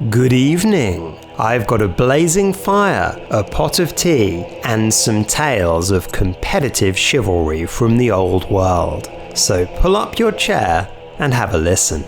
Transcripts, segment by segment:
Good evening. I've got a blazing fire, a pot of tea, and some tales of competitive chivalry from the old world. So pull up your chair and have a listen.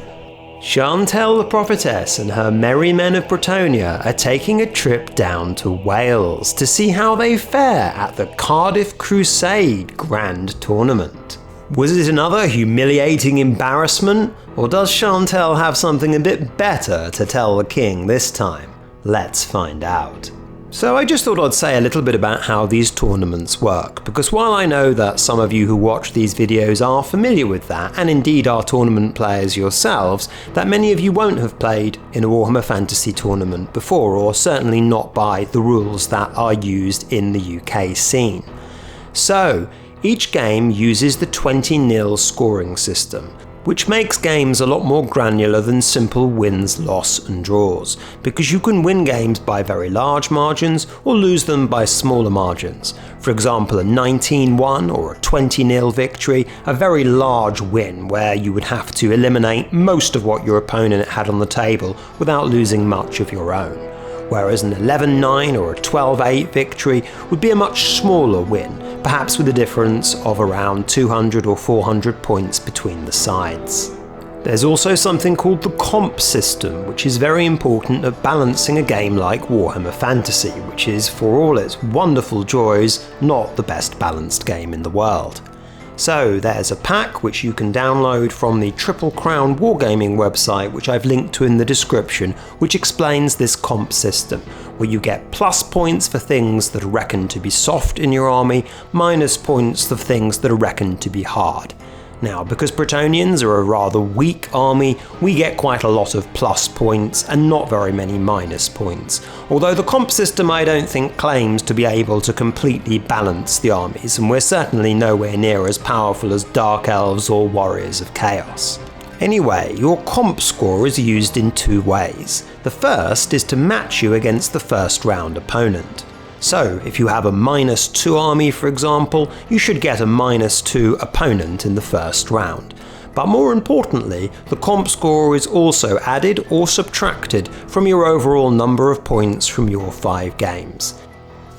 Chantel the Prophetess and her merry men of Bretonnia are taking a trip down to Wales to see how they fare at the Cardiff Crusade Grand Tournament. Was it another humiliating embarrassment, or does Chantel have something a bit better to tell the king this time? Let's find out. So I just thought I'd say a little bit about how these tournaments work, because while I know that some of you who watch these videos are familiar with that, and indeed are tournament players yourselves, that many of you won't have played in a Warhammer Fantasy tournament before, or certainly not by the rules that are used in the UK scene. So, each game uses the 20-0 scoring system, which makes games a lot more granular than simple wins, loss and draws, because you can win games by very large margins or lose them by smaller margins. For example, a 19-1 or a 20-0 victory, a very large win where you would have to eliminate most of what your opponent had on the table without losing much of your own. Whereas an 11-9 or a 12-8 victory would be a much smaller win, perhaps with a difference of around 200 or 400 points between the sides. There's also something called the comp system, which is very important at balancing a game like Warhammer Fantasy, which is, for all its wonderful joys, not the best balanced game in the world. So there's a pack which you can download from the Triple Crown Wargaming website, which I've linked to in the description, which explains this comp system, where you get plus points for things that are reckoned to be soft in your army, minus points for things that are reckoned to be hard. Now, because Bretonnians are a rather weak army, we get quite a lot of plus points and not very many minus points, although the comp system I don't think claims to be able to completely balance the armies, and we're certainly nowhere near as powerful as Dark Elves or Warriors of Chaos. Anyway, your comp score is used in two ways. The first is to match you against the first round opponent. So, if you have a -2 army, for example, you should get a -2 opponent in the first round. But more importantly, the comp score is also added or subtracted from your overall number of points from your 5 games.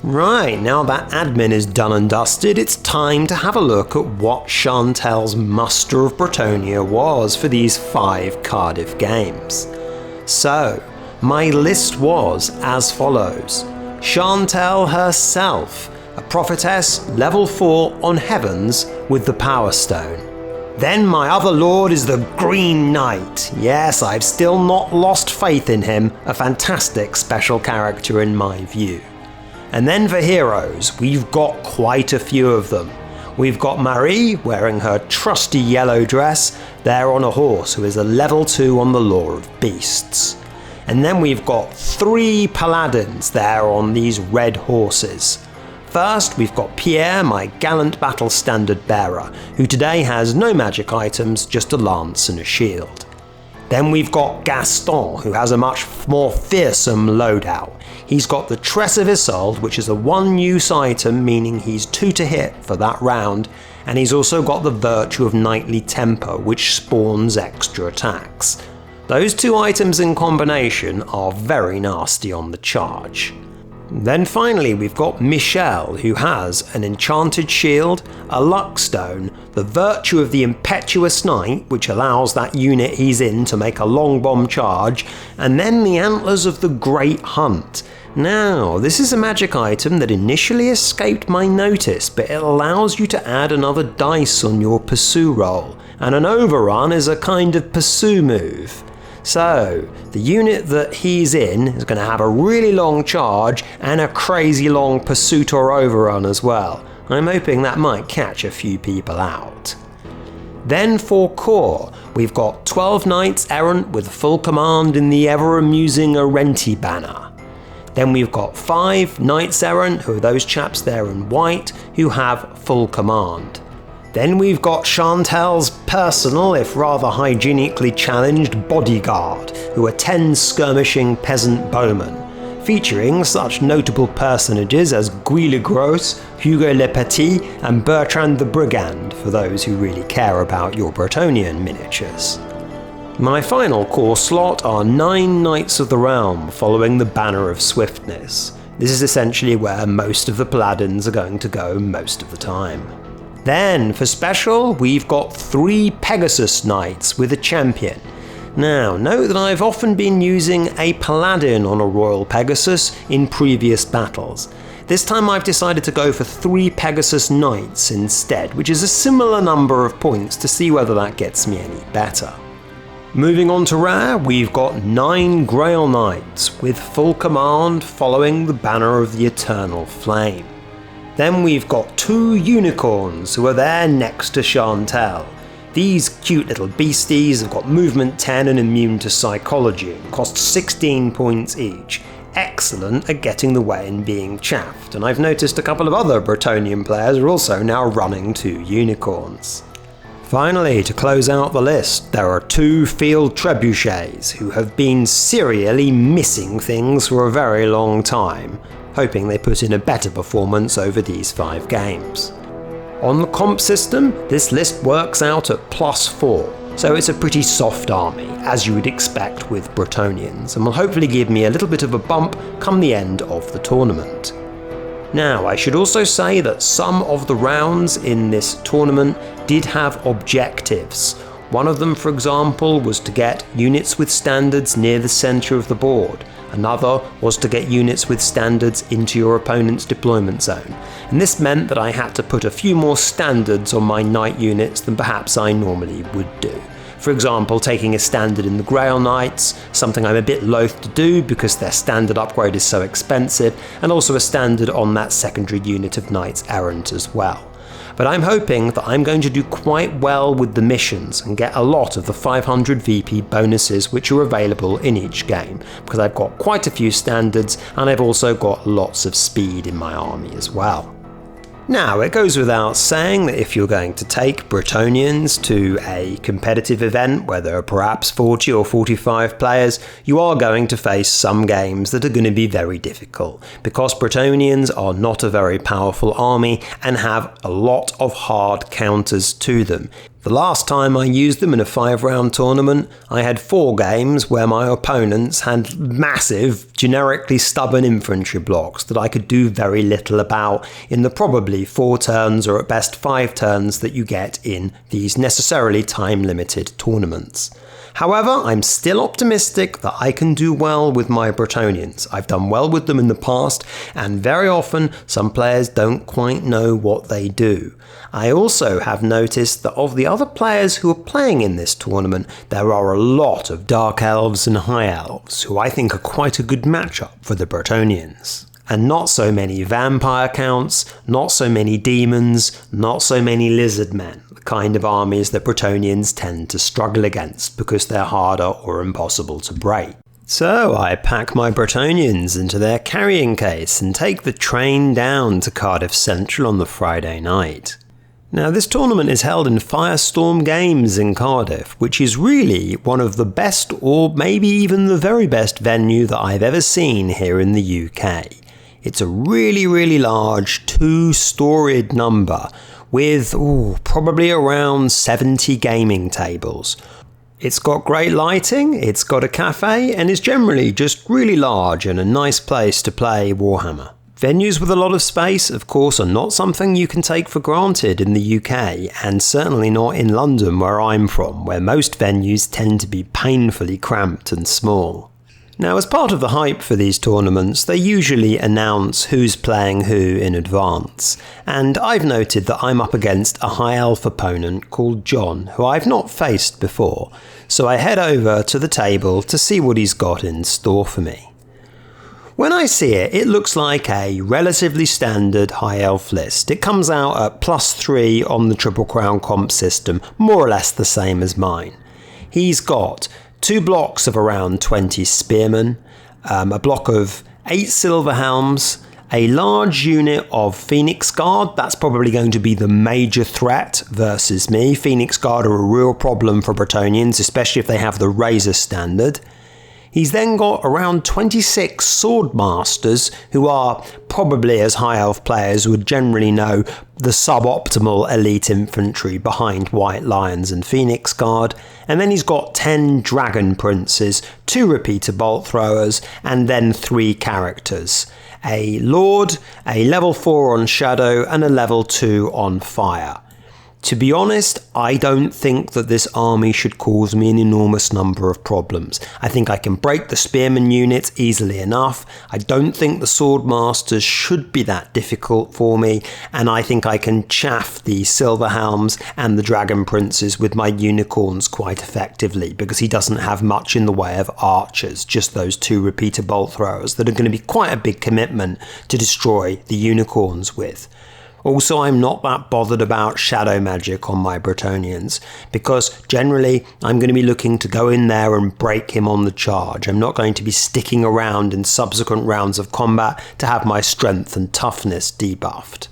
Right, now that admin is done and dusted, it's time to have a look at what Chantel's muster of Bretonnia was for these 5 Cardiff games. So, my list was as follows. Chantel herself, a prophetess, level 4 on Heavens with the Power Stone. Then my other lord is the Green Knight. Yes, I've still not lost faith in him, a fantastic special character in my view. And then for heroes, we've got quite a few of them. We've got Marie wearing her trusty yellow dress, there on a horse who is a level 2 on the Law of Beasts. And then we've got 3 paladins there on these red horses. First, we've got Pierre, my gallant battle standard bearer, who today has no magic items, just a lance and a shield. Then we've got Gaston, who has a much more fearsome loadout. He's got the Tress of Isolde, which is a 1-use item, meaning he's 2 to hit for that round, and he's also got the Virtue of Knightly Temper, which spawns extra attacks. Those 2 items in combination are very nasty on the charge. Then finally we've got Michel, who has an enchanted shield, a luck stone, the Virtue of the Impetuous Knight, which allows that unit he's in to make a long bomb charge, and then the Antlers of the Great Hunt. Now, this is a magic item that initially escaped my notice, but it allows you to add another dice on your pursue roll, and an overrun is a kind of pursue move. So, the unit that he's in is going to have a really long charge and a crazy long pursuit or overrun as well. I'm hoping that might catch a few people out. Then for core, we've got 12 Knights Errant with full command in the ever-amusing Arenti banner. Then we've got 5 Knights Errant, who are those chaps there in white, who have full command. Then we've got Chantel's personal, if rather hygienically challenged, bodyguard, who are 10 skirmishing peasant bowmen, featuring such notable personages as Guy le Gros, Hugo le Petit, and Bertrand the Brigand, for those who really care about your Bretonnian miniatures. My final core slot are 9 Knights of the Realm following the Banner of Swiftness. This is essentially where most of the paladins are going to go most of the time. Then, for special, we've got 3 Pegasus Knights with a champion. Now, note that I've often been using a paladin on a Royal Pegasus in previous battles. This time I've decided to go for 3 Pegasus Knights instead, which is a similar number of points to see whether that gets me any better. Moving on to rare, we've got 9 Grail Knights with full command following the Banner of the Eternal Flame. Then we've got 2 Unicorns who are there next to Chantel. These cute little beasties have got movement 10 and immune to psychology and cost 16 points each. Excellent at getting the way and being chaffed, and I've noticed a couple of other Bretonnian players are also now running 2 Unicorns. Finally, to close out the list, there are 2 Field Trebuchets who have been serially missing things for a very long time, hoping they put in a better performance over these 5 games. On the comp system, this list works out at +4, so it's a pretty soft army, as you would expect with Bretonnians, and will hopefully give me a little bit of a bump come the end of the tournament. Now, I should also say that some of the rounds in this tournament did have objectives. One of them, for example, was to get units with standards near the centre of the board. Another was to get units with standards into your opponent's deployment zone. And this meant that I had to put a few more standards on my knight units than perhaps I normally would do. For example, taking a standard in the Grail Knights, something I'm a bit loath to do because their standard upgrade is so expensive, and also a standard on that secondary unit of Knights Errant as well. But I'm hoping that I'm going to do quite well with the missions and get a lot of the 500 VP bonuses which are available in each game, because I've got quite a few standards and I've also got lots of speed in my army as well. Now, it goes without saying that if you're going to take Bretonnians to a competitive event where there are perhaps 40 or 45 players, you are going to face some games that are going to be very difficult, because Bretonnians are not a very powerful army and have a lot of hard counters to them. The last time I used them in a 5-round tournament, I had 4 games where my opponents had massive, generically stubborn infantry blocks that I could do very little about in the probably 4 turns or at best 5 turns that you get in these necessarily time-limited tournaments. However, I'm still optimistic that I can do well with my Bretonnians. I've done well with them in the past, and very often some players don't quite know what they do. I also have noticed that of the other players who are playing in this tournament, there are a lot of Dark Elves and High Elves, who I think are quite a good matchup for the Bretonnians. And not so many vampire counts, not so many demons, not so many lizard men, the kind of armies that Bretonnians tend to struggle against because they're harder or impossible to break. So I pack my Bretonnians into their carrying case and take the train down to Cardiff Central on the Friday night. Now, this tournament is held in Firestorm Games in Cardiff, which is really one of the best, or maybe even the very best venue that I've ever seen here in the UK. It's a really large 2-storied number with probably around 70 gaming tables. It's got great lighting, it's got a cafe, and is generally just really large and a nice place to play Warhammer. Venues with a lot of space, of course, are not something you can take for granted in the UK, and certainly not in London where I'm from, where most venues tend to be painfully cramped and small. Now, as part of the hype for these tournaments, they usually announce who's playing who in advance, and I've noted that I'm up against a High Elf opponent called John, who I've not faced before, so I head over to the table to see what he's got in store for me. When I see it, it looks like a relatively standard High Elf list. It comes out at +3 on the Triple Crown comp system, more or less the same as mine. He's got 2 blocks of around 20 spearmen, a block of 8 silver helms, a large unit of Phoenix Guard. That's probably going to be the major threat versus me. Phoenix Guard are a real problem for Bretonnians, especially if they have the Razor standard. He's then got around 26 sword masters, who are probably, as high elf players would generally know, the suboptimal elite infantry behind White Lions and Phoenix Guard. And then he's got 10 dragon princes, 2 repeater bolt throwers, and then 3 characters. A lord, a level 4 on shadow, and a level 2 on fire. To be honest, I don't think that this army should cause me an enormous number of problems. I think I can break the spearman units easily enough. I don't think the sword masters should be that difficult for me, and I think I can chaff the silver helms and the dragon princes with my unicorns quite effectively, because he doesn't have much in the way of archers, just those 2 repeater bolt throwers that are going to be quite a big commitment to destroy the unicorns with. Also, I'm not that bothered about shadow magic on my Bretonnians, because generally I'm going to be looking to go in there and break him on the charge. I'm not going to be sticking around in subsequent rounds of combat to have my strength and toughness debuffed.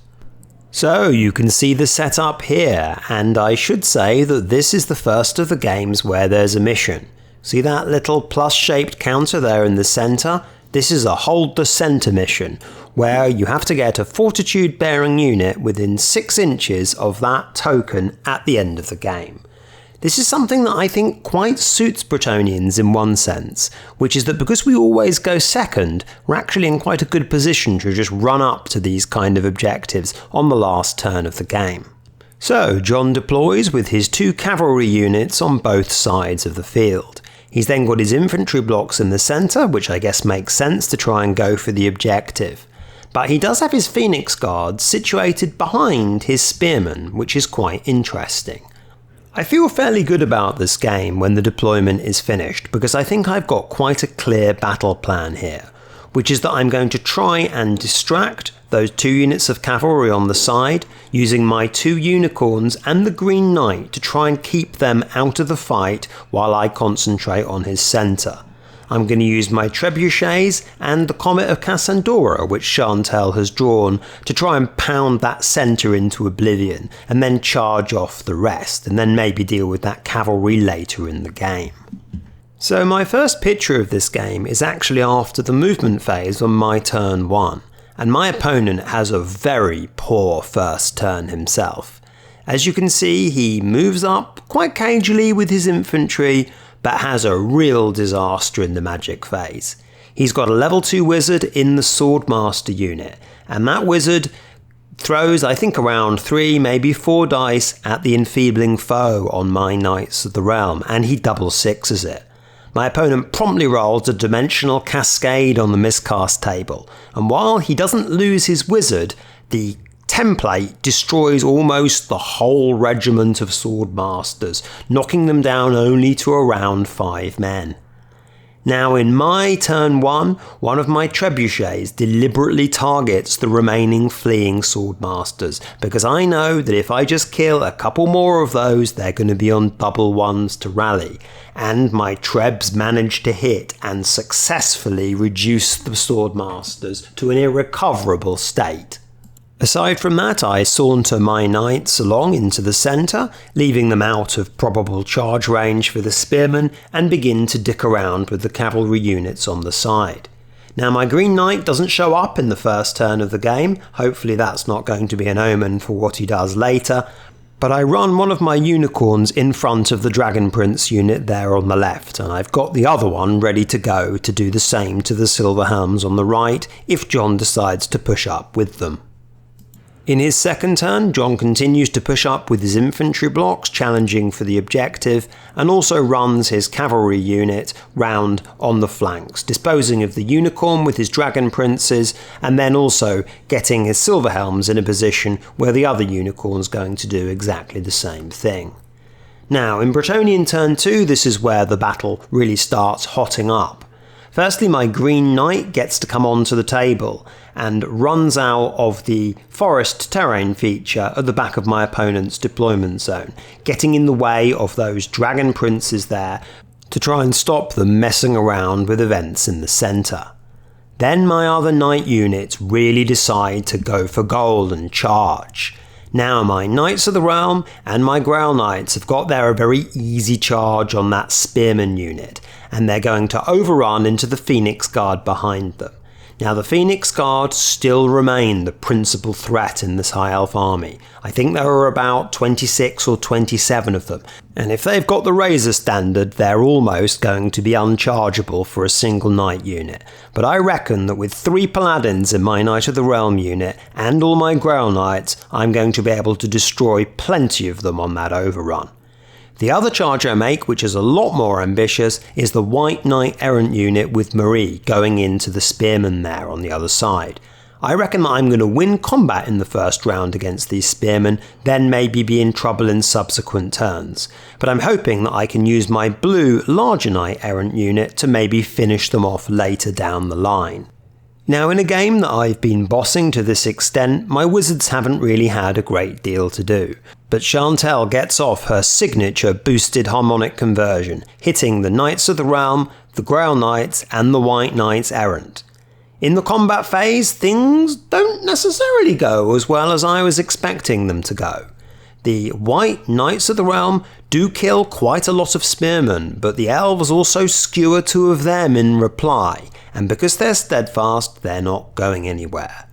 So you can see the setup here, and I should say that this is the first of the games where there's a mission. See that little plus-shaped counter there in the centre? This is a hold the centre mission, where you have to get a fortitude bearing unit within 6 inches of that token at the end of the game. This is something that I think quite suits Bretonnians in one sense, which is that because we always go second, we're actually in quite a good position to just run up to these kind of objectives on the last turn of the game. So John deploys with his 2 cavalry units on both sides of the field. He's then got his infantry blocks in the centre, which I guess makes sense to try and go for the objective. But he does have his Phoenix Guards situated behind his spearmen, which is quite interesting. I feel fairly good about this game when the deployment is finished, because I think I've got quite a clear battle plan here, which is that I'm going to try and distract those 2 units of cavalry on the side, using my 2 unicorns and the Green Knight to try and keep them out of the fight while I concentrate on his centre. I'm going to use my trebuchets and the Comet of Cassandora, which Chantel has drawn, to try and pound that centre into oblivion, and then charge off the rest, and then maybe deal with that cavalry later in the game. So my first picture of this game is actually after the movement phase on my turn 1. And my opponent has a very poor first turn himself. As you can see, he moves up quite cagily with his infantry, but has a real disaster in the magic phase. He's got a level 2 wizard in the Swordmaster unit, and that wizard throws, I think, around 3, maybe 4 dice at the enfeebling foe on my Knights of the Realm, and he double sixes it. My opponent promptly rolls a dimensional cascade on the miscast table, and while he doesn't lose his wizard, the template destroys almost the whole regiment of swordmasters, knocking them down only to around 5 men. Now in my turn 1, one of my trebuchets deliberately targets the remaining fleeing swordmasters, because I know that if I just kill a couple more of those, they're going to be on double ones to rally, and my trebs manage to hit and successfully reduce the swordmasters to an irrecoverable state. Aside from that, I saunter my knights along into the centre, leaving them out of probable charge range for the spearmen, and begin to dick around with the cavalry units on the side. Now my Green Knight doesn't show up in the first turn of the game, hopefully that's not going to be an omen for what he does later, but I run one of my unicorns in front of the Dragon Prince unit there on the left, and I've got the other one ready to go to do the same to the Silver Helms on the right if John decides to push up with them. In his second turn, John continues to push up with his infantry blocks, challenging for the objective, and also runs his cavalry unit round on the flanks, disposing of the unicorn with his dragon princes, and then also getting his silver helms in a position where the other unicorn's going to do exactly the same thing. Now, in Bretonnian turn 2, this is where the battle really starts hotting up. Firstly, my Green Knight gets to come onto the table and runs out of the forest terrain feature at the back of my opponent's deployment zone, getting in the way of those dragon princes there to try and stop them messing around with events in the centre. Then my other knight units really decide to go for gold and charge. Now my Knights of the Realm and my Grail Knights have got there a very easy charge on that Spearman unit, and they're going to overrun into the Phoenix Guard behind them. Now the Phoenix Guard still remain the principal threat in this High Elf army. I think there are about 26 or 27 of them, and if they've got the Razor Standard, they're almost going to be unchargeable for a single Knight unit. But I reckon that with 3 Paladins in my Knight of the Realm unit and all my Grail Knights, I'm going to be able to destroy plenty of them on that overrun. The other charge I make, which is a lot more ambitious, is the White Knight Errant unit with Marie going into the Spearmen there on the other side. I reckon that I'm going to win combat in the first round against these Spearmen, then maybe be in trouble in subsequent turns. But I'm hoping that I can use my blue Larger Knight Errant unit to maybe finish them off later down the line. Now, in a game that I've been bossing to this extent, my wizards haven't really had a great deal to do. But Chantel gets off her signature boosted harmonic conversion, hitting the Knights of the Realm, the Grail Knights and the White Knights Errant. In the combat phase, things don't necessarily go as well as I was expecting them to go. The White Knights of the Realm do kill quite a lot of spearmen, but the elves also skewer 2 of them in reply, and because they're steadfast, they're not going anywhere.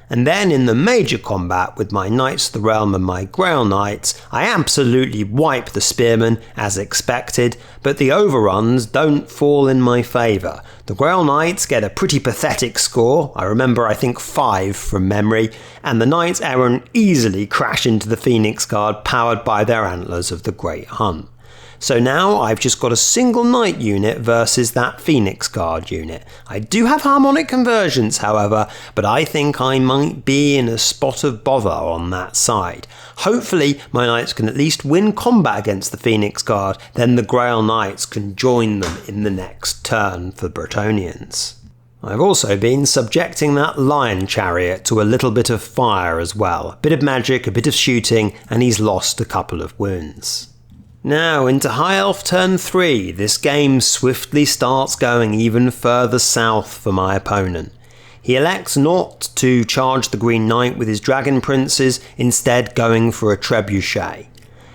And then in the major combat with my Knights of the Realm and my Grail Knights, I absolutely wipe the spearmen as expected, but the overruns don't fall in my favour. The Grail Knights get a pretty pathetic score, I think 5 from memory, and the Knights Errant easily crash into the Phoenix Guard powered by their antlers of the Great Hun. So now I've just got a single Knight unit versus that Phoenix Guard unit. I do have harmonic conversions, however, but I think I might be in a spot of bother on that side. Hopefully my Knights can at least win combat against the Phoenix Guard, then the Grail Knights can join them in the next turn for Bretonnians. I've also been subjecting that Lion Chariot to a little bit of fire as well. A bit of magic, a bit of shooting, and he's lost a couple of wounds. Now into High Elf turn 3, this game swiftly starts going even further south for my opponent. He elects not to charge the Green Knight with his Dragon Princes, instead going for a Trebuchet.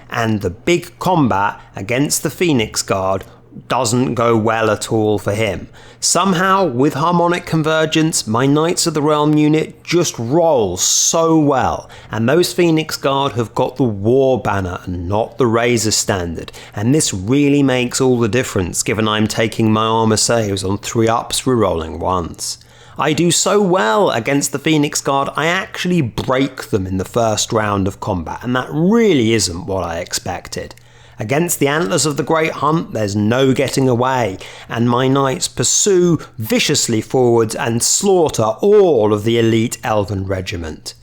And the big combat against the Phoenix Guard doesn't go well at all for him. Somehow, with harmonic convergence, my Knights of the Realm unit just rolls so well, and those Phoenix Guard have got the War Banner and not the Razor Standard, and this really makes all the difference given I'm taking my armour saves on 3 ups rerolling once. I do so well against the Phoenix Guard, I actually break them in the first round of combat, and that really isn't what I expected. Against the Antlers of the Great Hunt, there's no getting away, and my Knights pursue viciously forwards and slaughter all of the elite Elven regiment.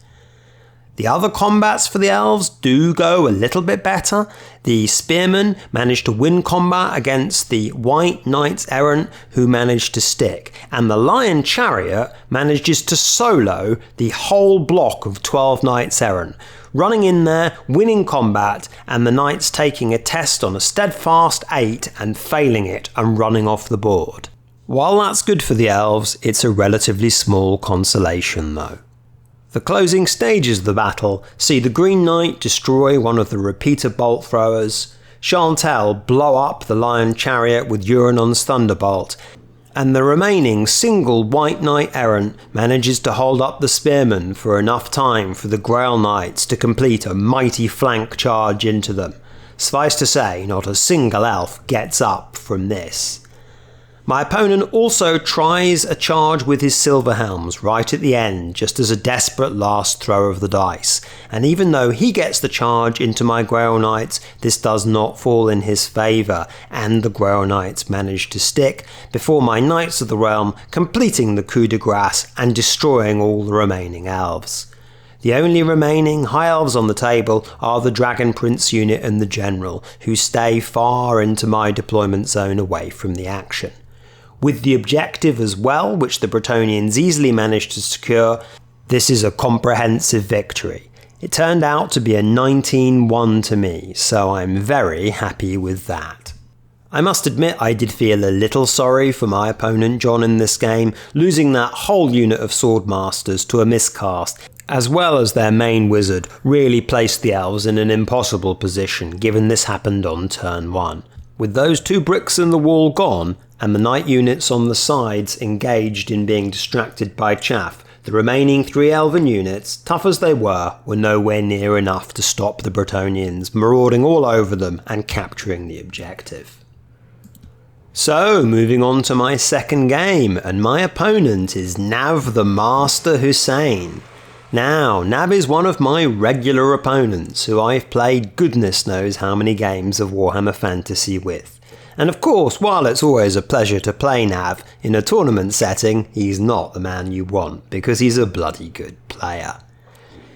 The other combats for the elves do go a little bit better. The Spearmen manage to win combat against the White Knights Errant, who manage to stick, and the Lion Chariot manages to solo the whole block of 12 Knights Errant, running in there, winning combat, and the Knights taking a test on a steadfast 8 and failing it and running off the board. While that's good for the elves, it's a relatively small consolation though. The closing stages of the battle see the Green Knight destroy one of the repeater bolt throwers, Chantel blow up the Lion Chariot with Uranon's Thunderbolt, and the remaining single White Knight Errant manages to hold up the Spearmen for enough time for the Grail Knights to complete a mighty flank charge into them. Suffice to say, not a single elf gets up from this. My opponent also tries a charge with his Silver Helms right at the end, just as a desperate last throw of the dice, and even though he gets the charge into my Grail Knights, this does not fall in his favour, and the Grail Knights manage to stick before my Knights of the Realm completing the coup de grace and destroying all the remaining elves. The only remaining High Elves on the table are the Dragon Prince unit and the General, who stay far into my deployment zone away from the action. With the objective as well, which the Bretonnians easily managed to secure, this is a comprehensive victory. It turned out to be a 19-1 to me, so I'm very happy with that. I must admit I did feel a little sorry for my opponent John in this game, losing that whole unit of Swordmasters to a miscast, as well as their main wizard really placed the elves in an impossible position given this happened on turn 1. With those 2 bricks in the wall gone, and the knight units on the sides engaged in being distracted by chaff, the remaining 3 elven units, tough as they were nowhere near enough to stop the Bretonnians marauding all over them and capturing the objective. So, moving on to my second game, and my opponent is Nav the Master Hussein. Now, Nav is one of my regular opponents who I've played goodness knows how many games of Warhammer Fantasy with. And of course, while it's always a pleasure to play Nav, in a tournament setting, he's not the man you want, because he's a bloody good player.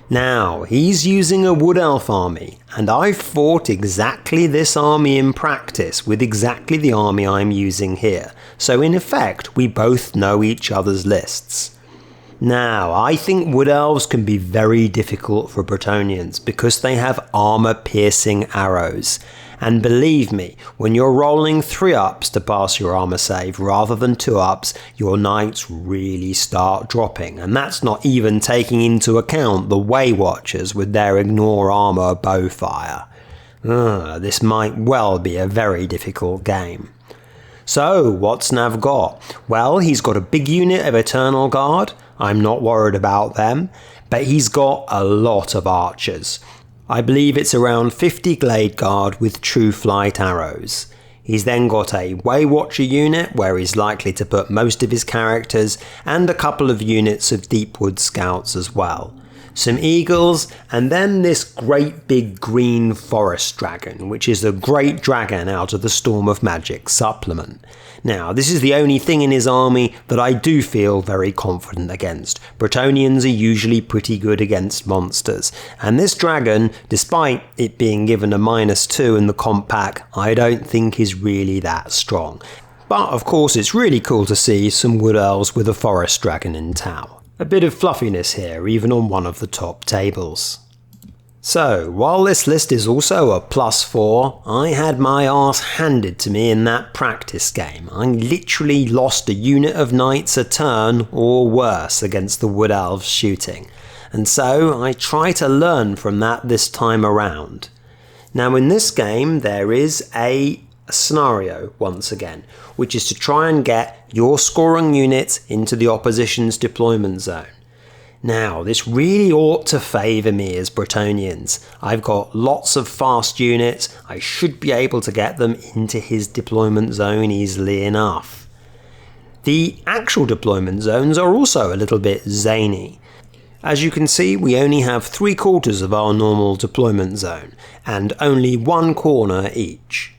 Now, he's using a Wood Elf army, and I've fought exactly this army in practice with exactly the army I'm using here, so in effect, we both know each other's lists. Now, I think Wood Elves can be very difficult for Bretonnians because they have armor-piercing arrows. And believe me, when you're rolling 3-ups to pass your armor save rather than 2-ups, your knights really start dropping. And that's not even taking into account the Way Watchers with their ignore armor bowfire. This might well be a very difficult game. So, what's Nav got? Well, he's got a big unit of Eternal Guard. I'm not worried about them. But he's got a lot of archers. I believe it's around 50 Glade Guard with true flight arrows. He's then got a Way Watcher unit where he's likely to put most of his characters, and a couple of units of Deepwood Scouts as well. Some eagles, and then this great big green forest dragon, which is a great dragon out of the Storm of Magic supplement. Now, this is the only thing in his army that I do feel very confident against. Bretonnians are usually pretty good against monsters, and this dragon, despite it being given a -2 in the comp pack, I don't think is really that strong. But of course it's really cool to see some Wood Elves with a forest dragon in tow. A bit of fluffiness here, even on one of the top tables. So, while this list is also a +4, I had my arse handed to me in that practice game. I literally lost a unit of knights a turn or worse against the Wood Elves shooting, and so I try to learn from that this time around. Now in this game there is a scenario once again, which is to try and get your scoring units into the opposition's deployment zone. Now, this really ought to favour me as Bretonnians. I've got lots of fast units, I should be able to get them into his deployment zone easily enough. The actual deployment zones are also a little bit zany. As you can see, we only have 3/4 of our normal deployment zone, and only 1 corner each.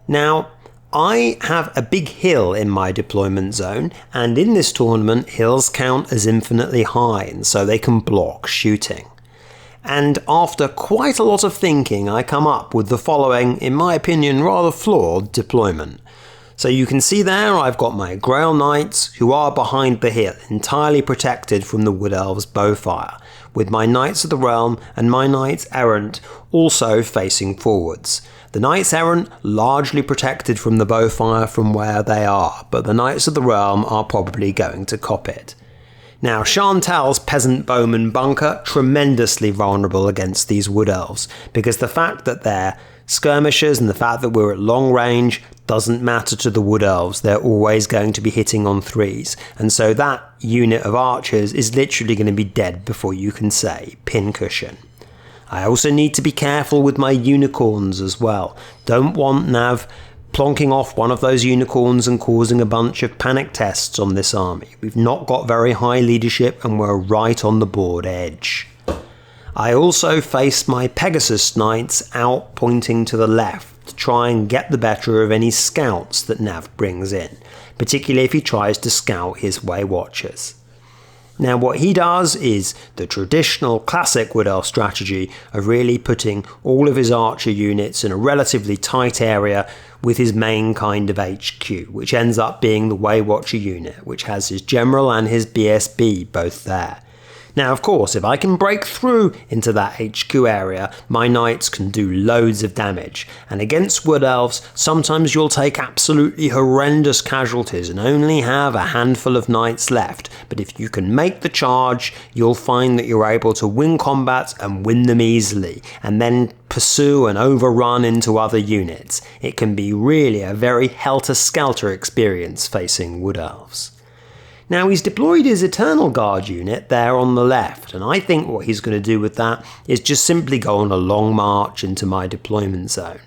Now, I have a big hill in my deployment zone, and in this tournament hills count as infinitely high, and so they can block shooting. And after quite a lot of thinking, I come up with the following, in my opinion, rather flawed deployment. So you can see there I've got my Grail Knights who are behind the hill, entirely protected from the Wood Elves' bowfire, with my Knights of the Realm and my Knights Errant also facing forwards. The Knights Errant largely protected from the bowfire from where they are, but the Knights of the Realm are probably going to cop it. Now, Chantal's Peasant Bowman Bunker, tremendously vulnerable against these Wood Elves, because the fact that they're skirmishers and the fact that we're at long range doesn't matter to the Wood Elves. They're always going to be hitting on 3s, and so that unit of archers is literally going to be dead before you can say pincushion. I also need to be careful with my unicorns as well. Don't want Nav plonking off one of those unicorns and causing a bunch of panic tests on this army. We've not got very high leadership and we're right on the board edge. I also face my Pegasus Knights out pointing to the left to try and get the better of any scouts that Nav brings in, particularly if he tries to scout his Way Watchers. Now what he does is the traditional classic Wood Elf strategy of really putting all of his archer units in a relatively tight area with his main kind of HQ, which ends up being the Way Watcher unit, which has his general and his BSB both there. Now, of course, if I can break through into that HQ area, my knights can do loads of damage. And against wood elves, sometimes you'll take absolutely horrendous casualties and only have a handful of knights left. But if you can make the charge, you'll find that you're able to win combat and win them easily, and then pursue and overrun into other units. It can be really a very helter-skelter experience facing wood elves. Now, he's deployed his Eternal Guard unit there on the left, and I think what he's going to do with that is just simply go on a long march into my deployment zone.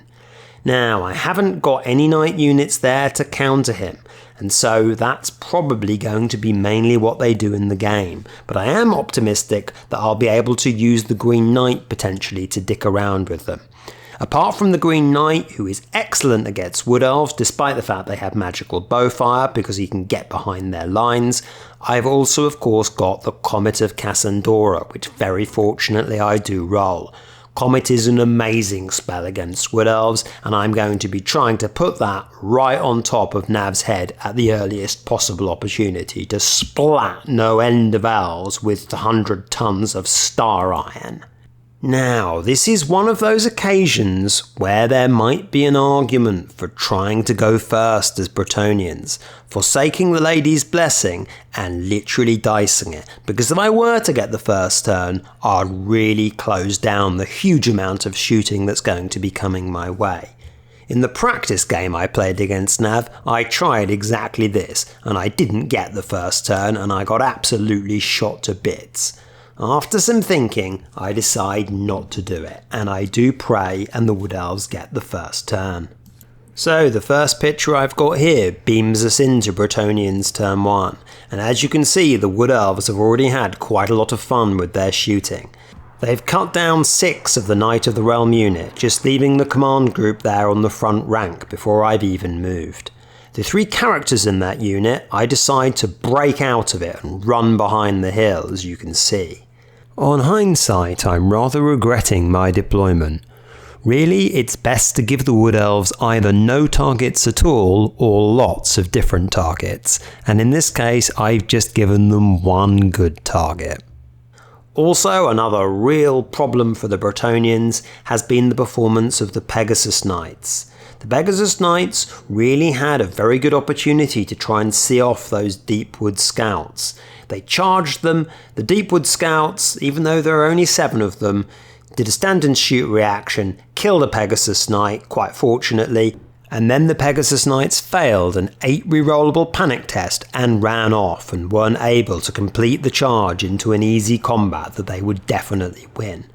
Now, I haven't got any knight units there to counter him, and so that's probably going to be mainly what they do in the game, but I am optimistic that I'll be able to use the Green Knight potentially to dick around with them. Apart from the Green Knight, who is excellent against wood elves despite the fact they have magical bowfire because he can get behind their lines, I've also of course got the Comet of Cassandora, which very fortunately I do roll. Comet is an amazing spell against wood elves, and I'm going to be trying to put that right on top of Nav's head at the earliest possible opportunity to splat no end of elves with 100 tons of star iron. Now, this is one of those occasions where there might be an argument for trying to go first as Bretonnians, forsaking the lady's blessing and literally dicing it, because if I were to get the first turn, I'd really close down the huge amount of shooting that's going to be coming my way. In the practice game I played against Nav, I tried exactly this, and I didn't get the first turn and I got absolutely shot to bits. After some thinking, I decide not to do it, and I do pray and the Wood Elves get the first turn. So the first picture I've got here beams us into Bretonnians turn 1, and as you can see the Wood Elves have already had quite a lot of fun with their shooting. They've cut down 6 of the Knight of the Realm unit, just leaving the command group there on the front rank before I've even moved. The 3 characters in that unit, I decide to break out of it and run behind the hill, as you can see. On hindsight, I'm rather regretting my deployment. Really, it's best to give the Wood Elves either no targets at all or lots of different targets, and in this case I've just given them one good target. Also, another real problem for the Bretonnians has been the performance of the Pegasus Knights. The Pegasus Knights really had a very good opportunity to try and see off those Deepwood Scouts. They charged them, the Deepwood Scouts, even though there are only 7 of them, did a stand and shoot reaction, killed a Pegasus Knight, quite fortunately, and then the Pegasus Knights failed an 8 rerollable panic test and ran off and weren't able to complete the charge into an easy combat that they would definitely win.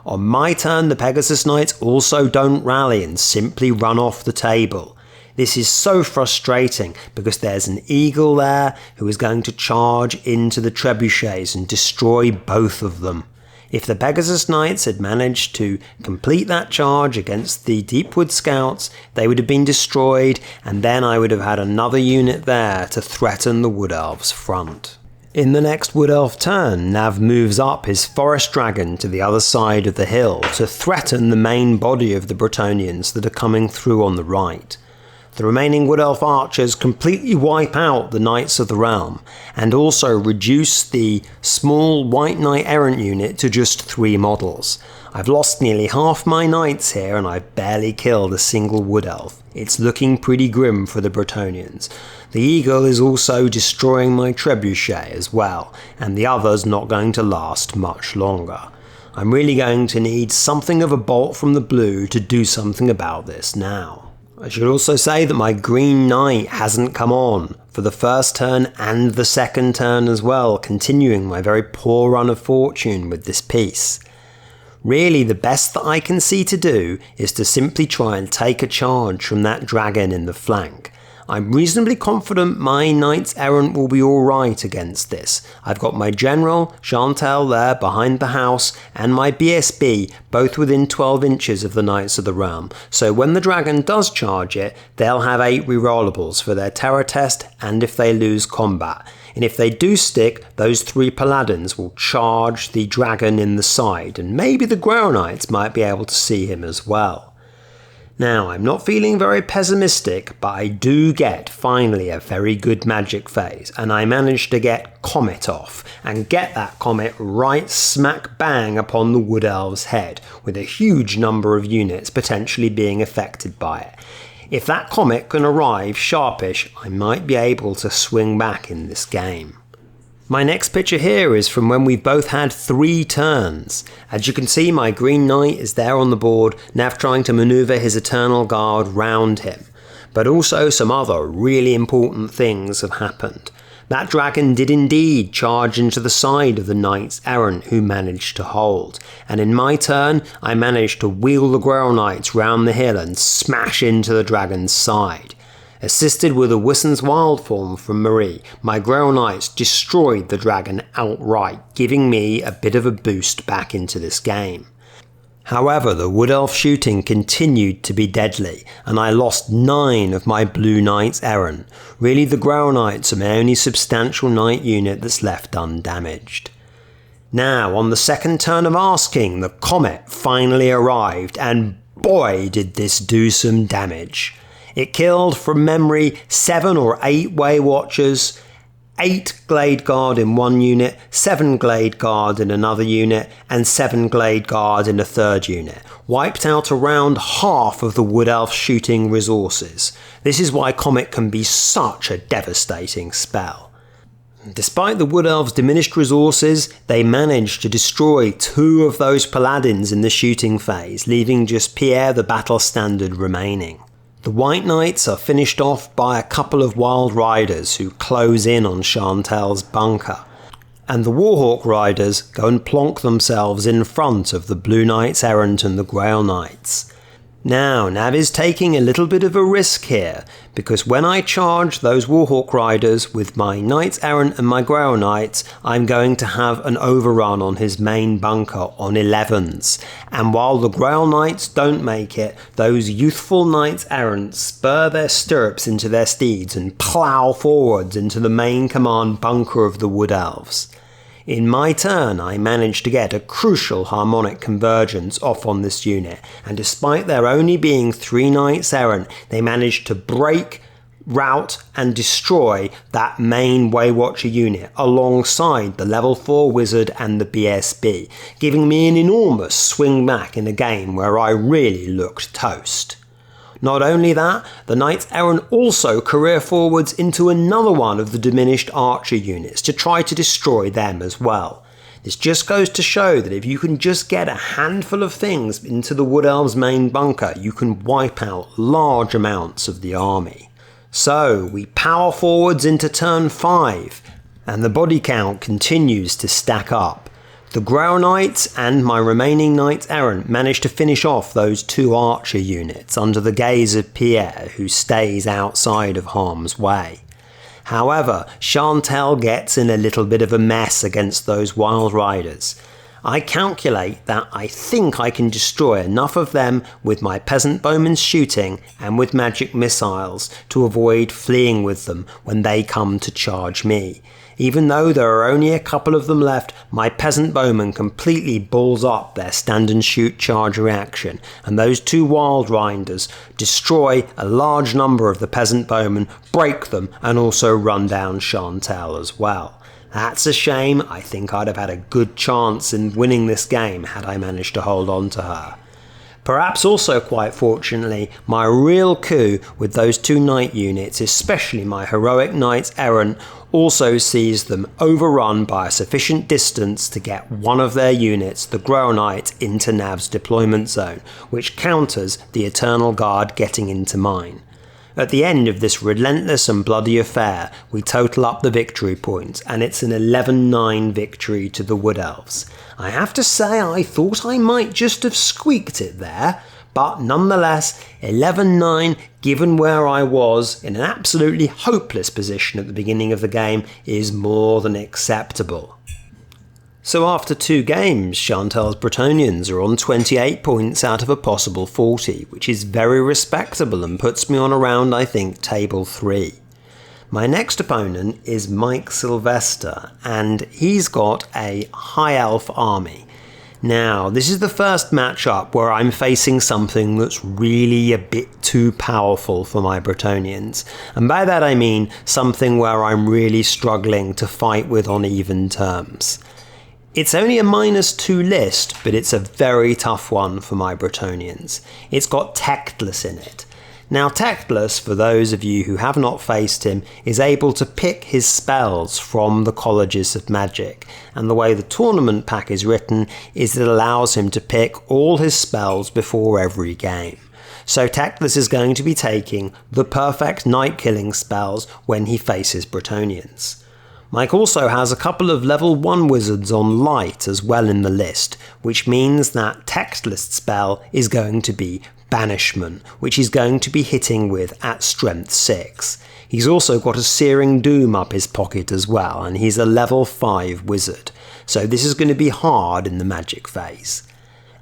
On my turn, the Pegasus Knights also don't rally and simply run off the table. This is so frustrating because there's an eagle there who is going to charge into the trebuchets and destroy both of them. If the Pegasus Knights had managed to complete that charge against the Deepwood Scouts, they would have been destroyed, and then I would have had another unit there to threaten the Wood Elves' front. In the next Wood Elf turn, Nav moves up his Forest Dragon to the other side of the hill to threaten the main body of the Bretonnians that are coming through on the right. The remaining Wood Elf archers completely wipe out the Knights of the Realm, and also reduce the small White Knight Errant unit to just 3 models. I've lost nearly half my knights here and I've barely killed a single Wood Elf. It's looking pretty grim for the Bretonnians. The eagle is also destroying my trebuchet as well, and the other's not going to last much longer. I'm really going to need something of a bolt from the blue to do something about this now. I should also say that my Green Knight hasn't come on for the first turn and the second turn as well, continuing my very poor run of fortune with this piece. Really, the best that I can see to do is to simply try and take a charge from that dragon in the flank. I'm reasonably confident my Knights Errant will be alright against this. I've got my General, Chantel, there behind the house, and my BSB, both within 12 inches of the Knights of the Realm, so when the dragon does charge it, they'll have 8 rerollables for their terror test and if they lose combat. And if they do stick, those 3 paladins will charge the dragon in the side, and maybe the Grey Knights might be able to see him as well. Now, I'm not feeling very pessimistic, but I do get finally a very good magic phase, and I managed to get Comet off, and get that Comet right smack bang upon the Wood Elves' head, with a huge number of units potentially being affected by it. If that Comet can arrive sharpish, I might be able to swing back in this game. My next picture here is from when we've both had 3 turns. As you can see, my Green Knight is there on the board, Nav trying to manoeuvre his Eternal Guard round him. But also some other really important things have happened. That dragon did indeed charge into the side of the Knights Errant who managed to hold, and in my turn I managed to wheel the Grail Knights round the hill and smash into the dragon's side. Assisted with a Wisson's Wild Form from Marie, my Grail Knights destroyed the dragon outright, giving me a bit of a boost back into this game. However, the Wood Elf shooting continued to be deadly, and I lost 9 of my Blue Knights Errant. Really, the Grail Knights are my only substantial knight unit that's left undamaged. Now, on the second turn of asking, the Comet finally arrived, and boy did this do some damage. It killed, from memory, 7 or 8 Way Watchers, 8 Glade Guard in one unit, 7 Glade Guard in another unit, and 7 Glade Guard in a third unit. Wiped out around half of the Wood Elf shooting resources. This is why Comet can be such a devastating spell. Despite the Wood Elves' diminished resources, they managed to destroy 2 of those Paladins in the shooting phase, leaving just Pierre the Battle Standard remaining. The White Knights are finished off by a couple of Wild Riders who close in on Chantel's bunker, and the Warhawk Riders go and plonk themselves in front of the Blue Knights Errant and the Grail Knights. Now, Nav is taking a little bit of a risk here, because when I charge those Warhawk Riders with my Knights Errant and my Grail Knights, I'm going to have an overrun on his main bunker on 11s, and while the Grail Knights don't make it, those youthful Knights Errant spur their stirrups into their steeds and plough forwards into the main command bunker of the Wood Elves. In my turn, I managed to get a crucial harmonic convergence off on this unit, and despite there only being 3 Knights Errant, they managed to break, rout and destroy that main Waywatcher unit alongside the level 4 Wizard and the BSB, giving me an enormous swing back in a game where I really looked toast. Not only that, the Knights Errant also career forwards into another one of the diminished archer units to try to destroy them as well. This just goes to show that if you can just get a handful of things into the Wood Elves' main bunker, you can wipe out large amounts of the army. So we power forwards into turn 5, and the body count continues to stack up. The Grail Knights and my remaining Knights Errant managed to finish off those 2 archer units under the gaze of Pierre, who stays outside of harm's way. However, Chantel gets in a little bit of a mess against those Wild Riders. I calculate that I think I can destroy enough of them with my Peasant Bowman's shooting and with magic missiles to avoid fleeing with them when they come to charge me. Even though there are only a couple of them left, my Peasant Bowman completely balls up their stand and shoot charge reaction, and those 2 Wild Riders destroy a large number of the Peasant Bowmen, break them, and also run down Chantel as well. That's a shame. I think I'd have had a good chance in winning this game had I managed to hold on to her. Perhaps also quite fortunately, my real coup with those 2 knight units, especially my heroic Knights Errant, also sees them overrun by a sufficient distance to get one of their units, the Grail Knight, into Nav's deployment zone, which counters the Eternal Guard getting into mine. At the end of this relentless and bloody affair, we total up the victory points, and it's an 11-9 victory to the Wood Elves. I have to say I thought I might just have squeaked it there, but nonetheless, 11-9, given where I was in an absolutely hopeless position at the beginning of the game, is more than acceptable. So after 2 games, Chantel's Bretonnians are on 28 points out of a possible 40, which is very respectable and puts me on around, I think, table 3. My next opponent is Mike Sylvester, and he's got a High Elf army. Now, this is the first matchup where I'm facing something that's really a bit too powerful for my Bretonnians, and by that I mean something where I'm really struggling to fight with on even terms. It's only a -2 list, but it's a very tough one for my Bretonnians. It's got Tactless in it. Now Tactless, for those of you who have not faced him, is able to pick his spells from the colleges of magic, and the way the tournament pack is written is it allows him to pick all his spells before every game. So Tactless is going to be taking the perfect night killing spells when he faces Bretonnians. Mike also has a couple of level 1 wizards on light as well in the list, which means that Tactless spell is going to be Banishment, which he's going to be hitting with at strength 6. He's also got a Searing Doom up his pocket as well, and he's a level 5 wizard, so this is going to be hard in the magic phase.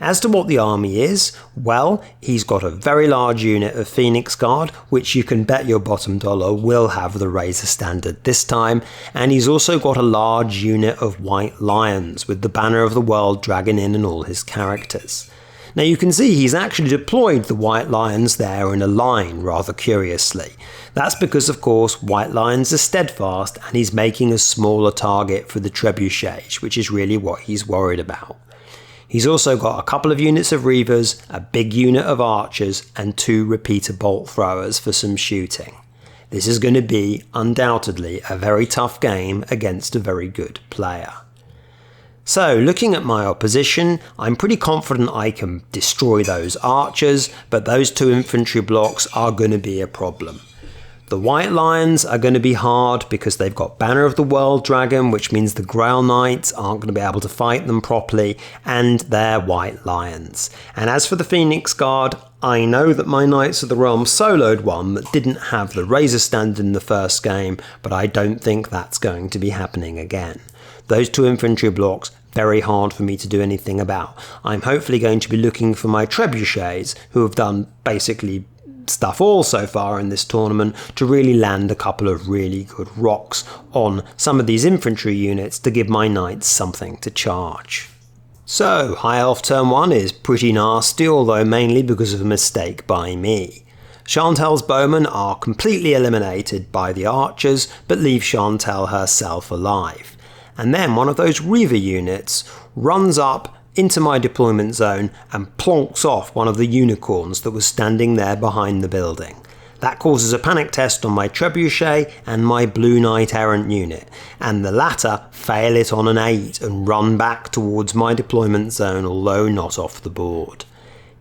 As to what the army is, well, he's got a very large unit of Phoenix Guard, which you can bet your bottom dollar will have the Razor Standard this time, and he's also got a large unit of White Lions with the Banner of the World Dragon in and all his characters. Now you can see he's actually deployed the White Lions there in a line rather curiously. That's because of course White Lions are steadfast and he's making a smaller target for the trebuchets, which is really what he's worried about. He's also got a couple of units of Reavers, a big unit of Archers and 2 repeater bolt throwers for some shooting. This is going to be undoubtedly a very tough game against a very good player. So, looking at my opposition, I'm pretty confident I can destroy those archers, but those 2 infantry blocks are going to be a problem. The White Lions are going to be hard because they've got Banner of the World Dragon, which means the Grail Knights aren't going to be able to fight them properly, and they're White Lions. And as for the Phoenix Guard, I know that my Knights of the Realm soloed one that didn't have the Razor Stand in the first game, but I don't think that's going to be happening again. Those 2 infantry blocks, very hard for me to do anything about. I'm hopefully going to be looking for my trebuchets, who have done basically stuff all so far in this tournament, to really land a couple of really good rocks on some of these infantry units to give my knights something to charge. So, High Elf turn 1 is pretty nasty, although mainly because of a mistake by me. Chantel's bowmen are completely eliminated by the archers, but leave Chantel herself alive. And then one of those Reaver units runs up into my deployment zone and plonks off one of the unicorns that was standing there behind the building. That causes a panic test on my trebuchet and my Blue Knight Errant unit, and the latter fail it on an 8 and run back towards my deployment zone, although not off the board.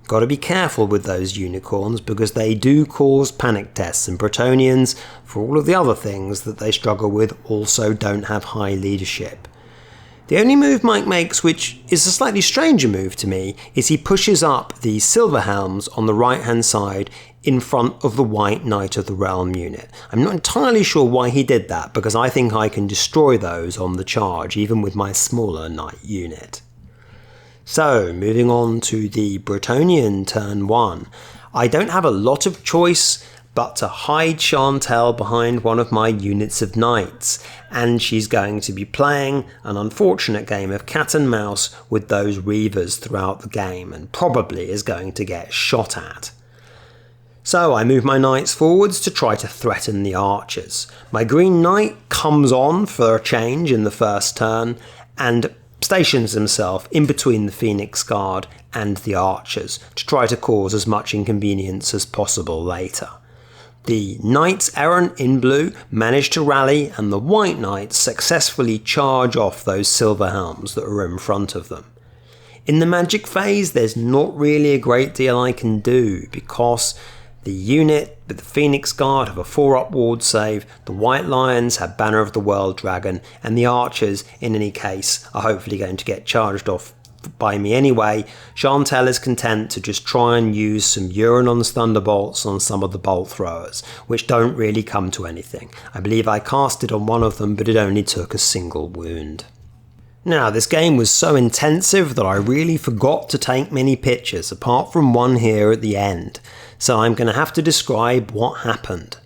Got to be careful with those unicorns because they do cause panic tests, and Bretonnians, for all of the other things that they struggle with, also don't have high leadership. The only move Mike makes, which is a slightly stranger move to me, is he pushes up the Silver Helms on the right hand side in front of the White Knight of the Realm unit. I'm not entirely sure why he did that, because I think I can destroy those on the charge, even with my smaller knight unit. So, moving on to the Bretonnian turn 1. I don't have a lot of choice but to hide Chantel behind one of my units of knights, and she's going to be playing an unfortunate game of cat and mouse with those Reavers throughout the game, and probably is going to get shot at. So I move my knights forwards to try to threaten the archers. My green knight comes on for a change in the first turn, and stations himself in between the Phoenix Guard and the archers to try to cause as much inconvenience as possible later. The Knights Errant in blue manage to rally, and the White Knights successfully charge off those Silver Helms that are in front of them. In the magic phase, there's not really a great deal I can do because the unit with the Phoenix Guard have a 4-up ward save, the White Lions have Banner of the World Dragon, and the archers, in any case, are hopefully going to get charged off by me anyway. Chantel is content to just try and use some Euronon's Thunderbolts on some of the bolt throwers, which don't really come to anything. I believe I cast it on one of them, but it only took a single wound. Now, this game was so intensive that I really forgot to take many pictures, apart from one here at the end, so I'm going to have to describe what happened.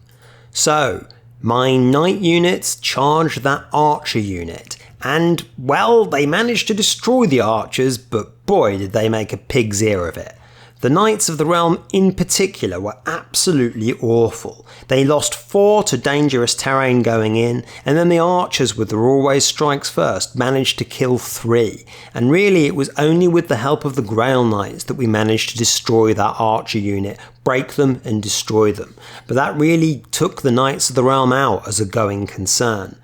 So, my knight units charged that archer unit, And, well, they managed to destroy the archers, but boy did they make a pig's ear of it. The Knights of the Realm in particular were absolutely awful. They lost 4 to dangerous terrain going in, and then the archers with their always strikes first managed to kill 3. And really it was only with the help of the Grail Knights that we managed to destroy that archer unit, break them and destroy them. But that really took the Knights of the Realm out as a going concern.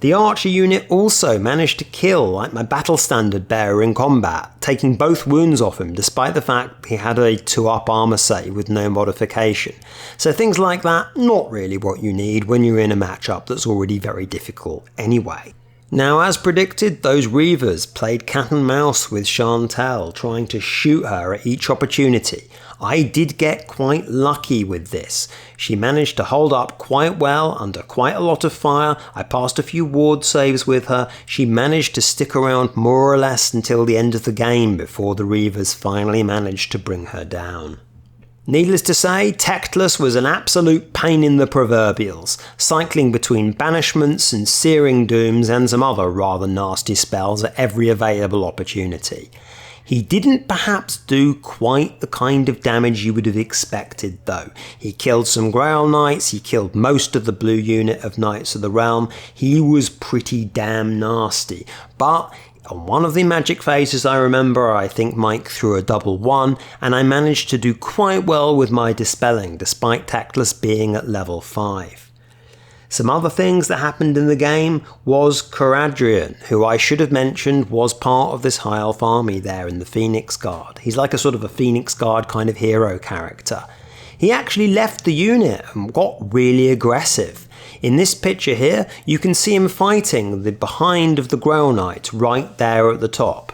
The archer unit also managed to kill my battle standard bearer in combat, taking both wounds off him despite the fact he had a 2-up armor save with no modification. So things like that, not really what you need when you're in a matchup that's already very difficult anyway. Now, as predicted, those Reavers played cat and mouse with Chantel, trying to shoot her at each opportunity. I did get quite lucky with this. She managed to hold up quite well under quite a lot of fire. I passed a few ward saves with her. She managed to stick around more or less until the end of the game before the Reavers finally managed to bring her down. Needless to say, Tectless was an absolute pain in the proverbials, cycling between banishments and searing dooms and some other rather nasty spells at every available opportunity. He didn't perhaps do quite the kind of damage you would have expected though. He killed some Grail Knights, he killed most of the blue unit of Knights of the Realm. He was pretty damn nasty, but on one of the magic phases I remember, I think Mike threw a double 1, and I managed to do quite well with my dispelling despite Tactless being at level 5. Some other things that happened in the game was Caradrian, who I should have mentioned was part of this High Elf army there in the Phoenix Guard. He's like a sort of a Phoenix Guard kind of hero character. He actually left the unit and got really aggressive. In this picture here, you can see him fighting the behind of the Grail Knight right there at the top.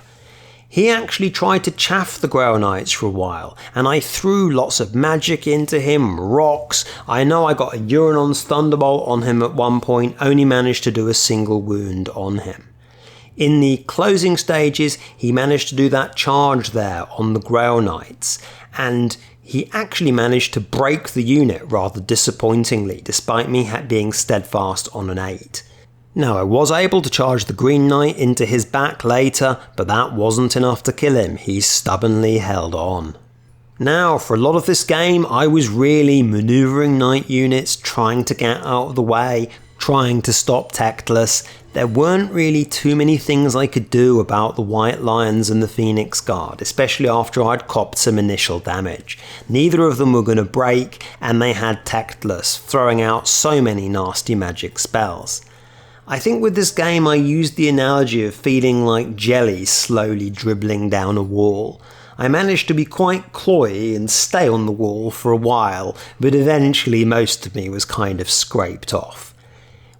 He actually tried to chaff the Grail Knights for a while, and I threw lots of magic into him, rocks. I know I got a Uranon's Thunderbolt on him at one point, only managed to do a single wound on him. In the closing stages, he managed to do that charge there on the Grail Knights, and he actually managed to break the unit rather disappointingly, despite me being steadfast on an 8. Now, I was able to charge the Green Knight into his back later, but that wasn't enough to kill him. He stubbornly held on. Now, for a lot of this game, I was really manoeuvring Knight units, trying to get out of the way, trying to stop Tectless. There weren't really too many things I could do about the White Lions and the Phoenix Guard, especially after I'd copped some initial damage. Neither of them were going to break, and they had Tectless, throwing out so many nasty magic spells. I think with this game I used the analogy of feeling like jelly slowly dribbling down a wall. I managed to be quite cloy and stay on the wall for a while, but eventually most of me was kind of scraped off.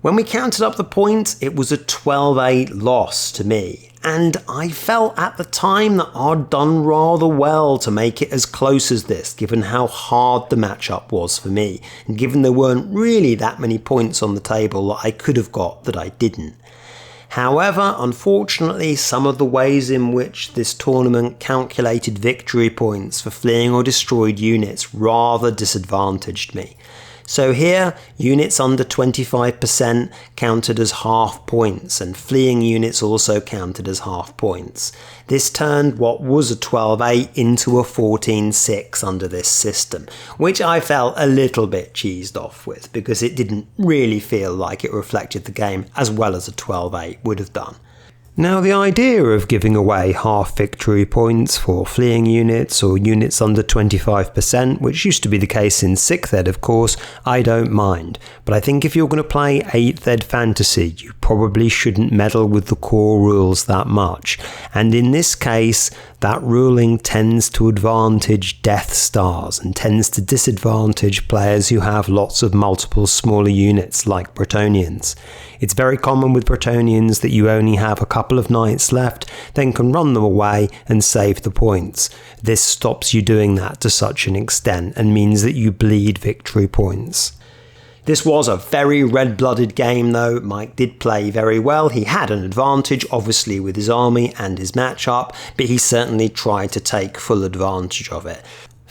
When we counted up the points, it was a 12-8 loss to me, and I felt at the time that I'd done rather well to make it as close as this, given how hard the matchup was for me, and given there weren't really that many points on the table that I could have got that I didn't. However, unfortunately, some of the ways in which this tournament calculated victory points for fleeing or destroyed units rather disadvantaged me. So here, units under 25% counted as half points, and fleeing units also counted as half points. This turned what was a 12-8 into a 14-6 under this system, which I felt a little bit cheesed off with, because it didn't really feel like it reflected the game as well as a 12-8 would have done. Now, the idea of giving away half victory points for fleeing units or units under 25%, which used to be the case in 6th Ed of course, I don't mind. But I think if you're going to play 8th Ed Fantasy, you probably shouldn't meddle with the core rules that much. And in this case, that ruling tends to advantage Death Stars and tends to disadvantage players who have lots of multiple smaller units like Bretonnians. It's very common with Bretonnians that you only have a couple of knights left, then can run them away and save the points. This stops you doing that to such an extent and means that you bleed victory points. This was a very red-blooded game though. Mike did play very well. He had an advantage obviously with his army and his matchup, but he certainly tried to take full advantage of it.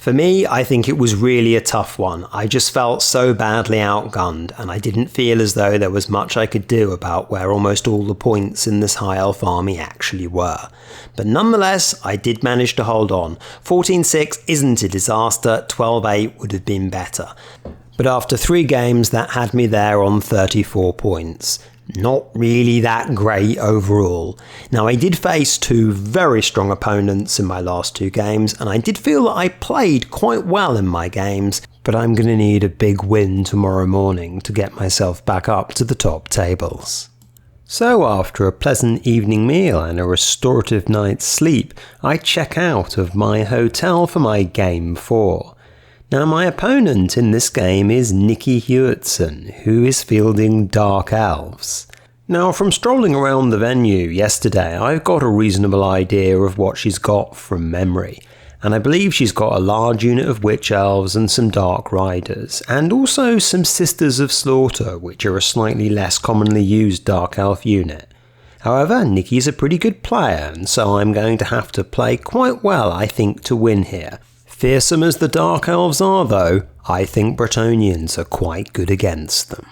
For me, I think it was really a tough one. I just felt so badly outgunned, and I didn't feel as though there was much I could do about where almost all the points in this high elf army actually were. But nonetheless, I did manage to hold on. 14-6 isn't a disaster, 12-8 would have been better. But after 3 games, that had me there on 34 points. Not really that great overall. Now, I did face 2 very strong opponents in my last 2 games, and I did feel that I played quite well in my games, but I'm going to need a big win tomorrow morning to get myself back up to the top tables. So after a pleasant evening meal and a restorative night's sleep, I check out of my hotel for my game 4. Now, my opponent in this game is Nikki Hewitson, who is fielding Dark Elves. Now, from strolling around the venue yesterday, I've got a reasonable idea of what she's got from memory, and I believe she's got a large unit of Witch Elves and some Dark Riders, and also some Sisters of Slaughter, which are a slightly less commonly used Dark Elf unit. However, Nikki's a pretty good player, and so I'm going to have to play quite well, I think, to win here. Fearsome as the Dark Elves are, though, I think Bretonnians are quite good against them.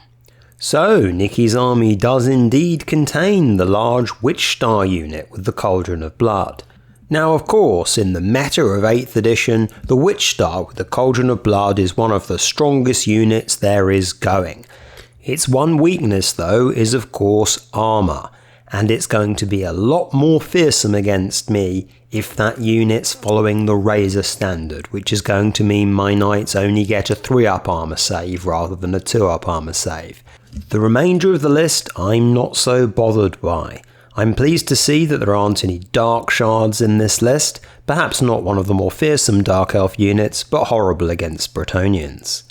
So, Nikki's army does indeed contain the large Witch Star unit with the Cauldron of Blood. Now, of course, in the meta of 8th edition, the Witch Star with the Cauldron of Blood is one of the strongest units there is going. Its one weakness, though, is of course armour, and it's going to be a lot more fearsome against me if that unit's following the Razor standard, which is going to mean my knights only get a 3-up armour save rather than a 2-up armour save. The remainder of the list I'm not so bothered by. I'm pleased to see that there aren't any Dark Shards in this list, perhaps not one of the more fearsome Dark Elf units, but horrible against Bretonnians.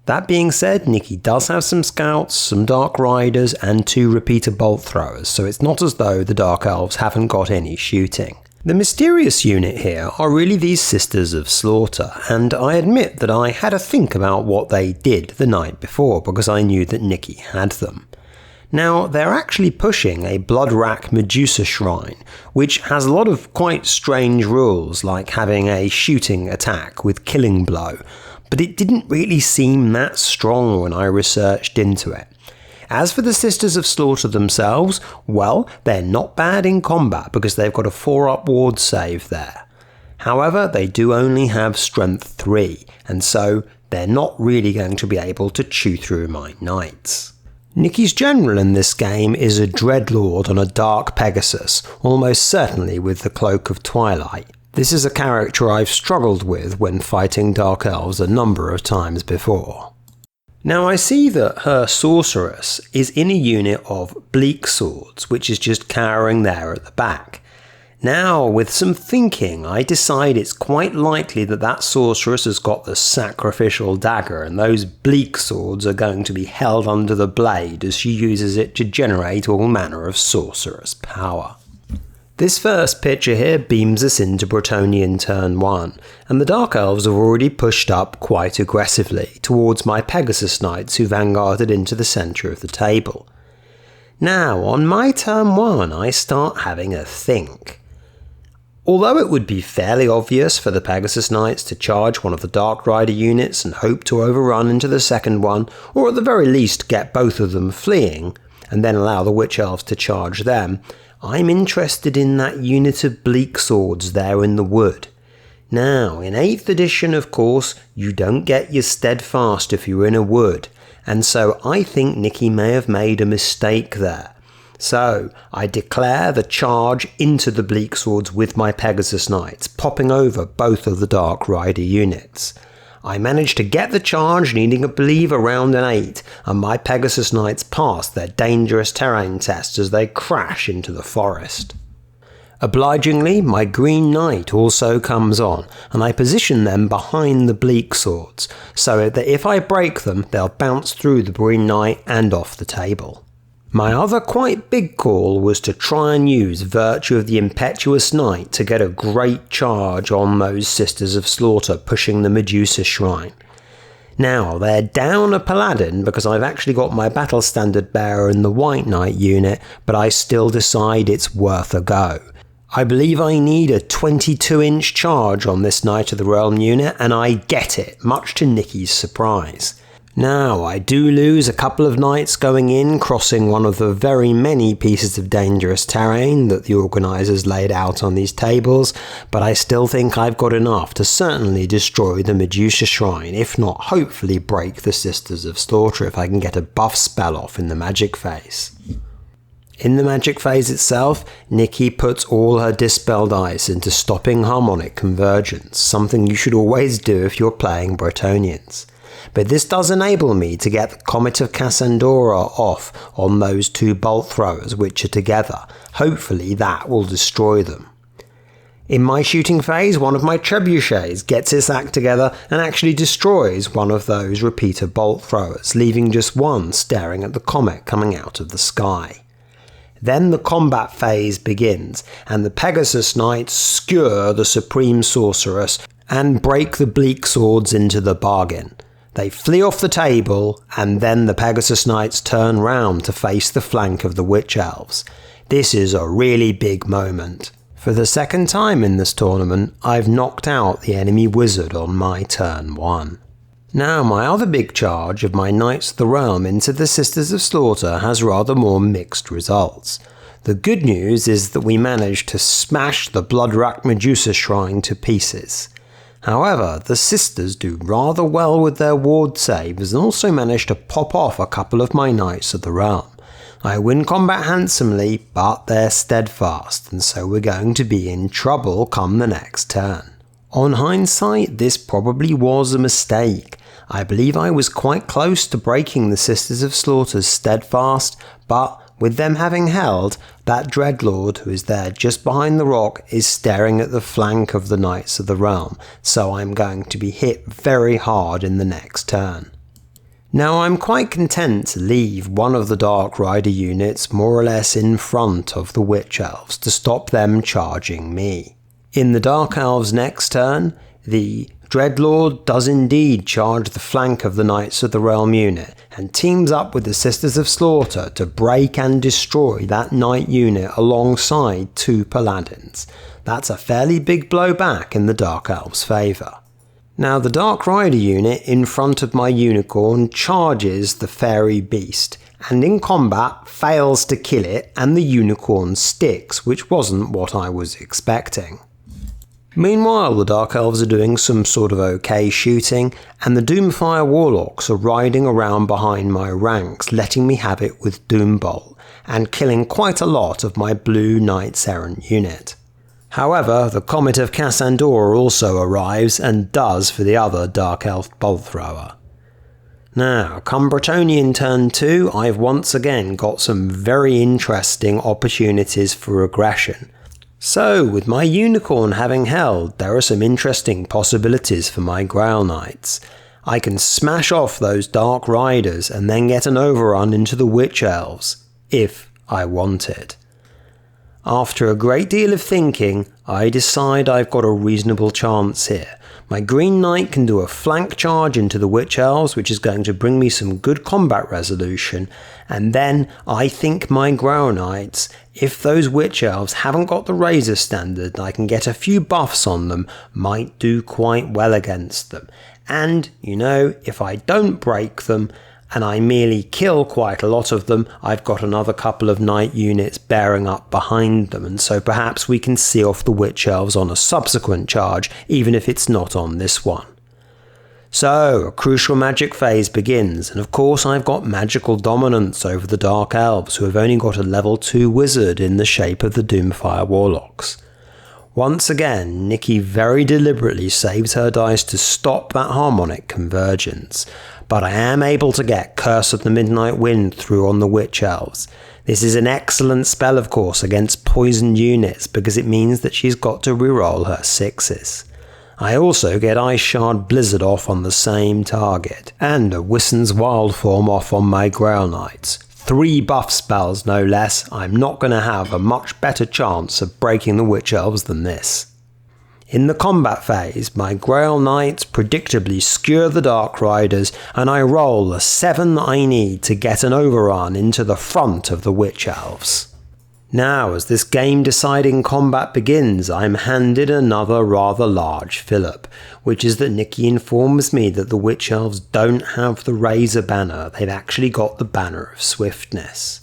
That being said, Nikki does have some scouts, some Dark Riders and 2 repeater bolt throwers, so it's not as though the Dark Elves haven't got any shooting. The mysterious unit here are really these Sisters of Slaughter, and I admit that I had a think about what they did the night before because I knew that Nikki had them. Now, they're actually pushing a Bloodrack Medusa Shrine, which has a lot of quite strange rules, like having a shooting attack with Killing Blow, but it didn't really seem that strong when I researched into it. As for the Sisters of Slaughter themselves, well, they're not bad in combat because they've got a 4-up ward save there. However, they do only have strength 3, and so they're not really going to be able to chew through my knights. Nikki's general in this game is a Dreadlord on a Dark Pegasus, almost certainly with the Cloak of Twilight. This is a character I've struggled with when fighting Dark Elves a number of times before. Now, I see that her sorceress is in a unit of Bleak Swords, which is just cowering there at the back. Now, with some thinking, I decide it's quite likely that that sorceress has got the sacrificial dagger, and those Bleak Swords are going to be held under the blade as she uses it to generate all manner of sorceress power. This first picture here beams us into Bretonnian turn 1, and the Dark Elves have already pushed up quite aggressively towards my Pegasus Knights who vanguarded into the centre of the table. Now, on my turn 1, I start having a think. Although it would be fairly obvious for the Pegasus Knights to charge one of the Dark Rider units and hope to overrun into the second one, or at the very least get both of them fleeing, and then allow the Witch Elves to charge them, I'm interested in that unit of Bleak Swords there in the wood. Now, in 8th edition, of course, you don't get your steadfast if you're in a wood, and so I think Nikki may have made a mistake there. So, I declare the charge into the Bleak Swords with my Pegasus Knights, popping over both of the Dark Rider units. I managed to get the charge, needing, I believe, around an 8, and my Pegasus Knights pass their dangerous terrain test as they crash into the forest. Obligingly, my Green Knight also comes on, and I position them behind the Bleak Swords, so that if I break them, they'll bounce through the Green Knight and off the table. My other quite big call was to try and use Virtue of the Impetuous Knight to get a great charge on those Sisters of Slaughter pushing the Medusa Shrine. Now, they're down a Paladin because I've actually got my Battle Standard Bearer in the White Knight unit, but I still decide it's worth a go. I believe I need a 22-inch charge on this Knight of the Realm unit, and I get it, much to Nikki's surprise. Now, I do lose a couple of knights going in, crossing one of the very many pieces of dangerous terrain that the organisers laid out on these tables, but I still think I've got enough to certainly destroy the Medusa Shrine, if not hopefully break the Sisters of Slaughter if I can get a buff spell off in the magic phase. In the magic phase itself, Nikki puts all her dispelled ice into stopping harmonic convergence, something you should always do if you're playing Bretonnians. But this does enable me to get the Comet of Cassandora off on those two bolt throwers which are together. Hopefully that will destroy them. In my shooting phase, one of my trebuchets gets its act together and actually destroys one of those repeater bolt throwers, leaving just one staring at the comet coming out of the sky. Then the combat phase begins, and the Pegasus Knights skewer the Supreme Sorceress and break the Bleak Swords into the bargain. They flee off the table, and then the Pegasus Knights turn round to face the flank of the Witch Elves. This is a really big moment. For the second time in this tournament, I've knocked out the enemy wizard on my turn 1. Now my other big charge of my Knights of the Realm into the Sisters of Slaughter has rather more mixed results. The good news is that we managed to smash the blood-racked Medusa Shrine to pieces. However, the sisters do rather well with their ward saves and also manage to pop off a couple of my Knights of the Realm. I win combat handsomely, but they're steadfast, and so we're going to be in trouble come the next turn. On hindsight, this probably was a mistake. I believe I was quite close to breaking the Sisters of Slaughter's steadfast, but with them having held, that Dreadlord who is there just behind the rock is staring at the flank of the Knights of the Realm, so I'm going to be hit very hard in the next turn. Now I'm quite content to leave one of the Dark Rider units more or less in front of the Witch Elves to stop them charging me. In the Dark Elves' next turn, the Dreadlord does indeed charge the flank of the Knights of the Realm unit and teams up with the Sisters of Slaughter to break and destroy that knight unit alongside two paladins. That's a fairly big blow back in the Dark Elves' favour. Now the Dark Rider unit in front of my unicorn charges the fairy beast and in combat fails to kill it and the unicorn sticks, which wasn't what I was expecting. Meanwhile, the Dark Elves are doing some sort of okay shooting, and the Doomfire Warlocks are riding around behind my ranks, letting me have it with Doombolt, and killing quite a lot of my blue Knights Errant unit. However, the Comet of Cassandora also arrives, and does for the other Dark Elf Bolt Thrower. Now, come Bretonnian turn 2, I've once again got some very interesting opportunities for aggression. So, with my unicorn having held, there are some interesting possibilities for my Grail Knights. I can smash off those Dark Riders and then get an overrun into the Witch Elves, if I want it. After a great deal of thinking, I decide I've got a reasonable chance here. My Green Knight can do a flank charge into the Witch Elves, which is going to bring me some good combat resolution, and then I think my Grail Knights, if those Witch Elves haven't got the Razor Standard and I can get a few buffs on them, might do quite well against them. And, you know, if I don't break them, and I merely kill quite a lot of them, I've got another couple of knight units bearing up behind them, and so perhaps we can see off the Witch Elves on a subsequent charge, even if it's not on this one. So, a crucial magic phase begins, and of course I've got magical dominance over the Dark Elves, who have only got a level 2 wizard in the shape of the Doomfire Warlocks. Once again, Nikki very deliberately saves her dice to stop that harmonic convergence, but I am able to get Curse of the Midnight Wind through on the Witch Elves. This is an excellent spell, of course, against poisoned units because it means that she's got to reroll her 6s. I also get Ice Shard Blizzard off on the same target, and a Wisson's Wild Form off on my Grail Knights. 3 buff spells, no less. I'm not going to have a much better chance of breaking the Witch Elves than this. In the combat phase, my Grail Knights predictably skewer the Dark Riders, and I roll the 7 I need to get an overrun into the front of the Witch Elves. Now, as this game-deciding combat begins, I'm handed another rather large fillip, which is that Nikki informs me that the Witch Elves don't have the Razor banner, they've actually got the Banner of Swiftness.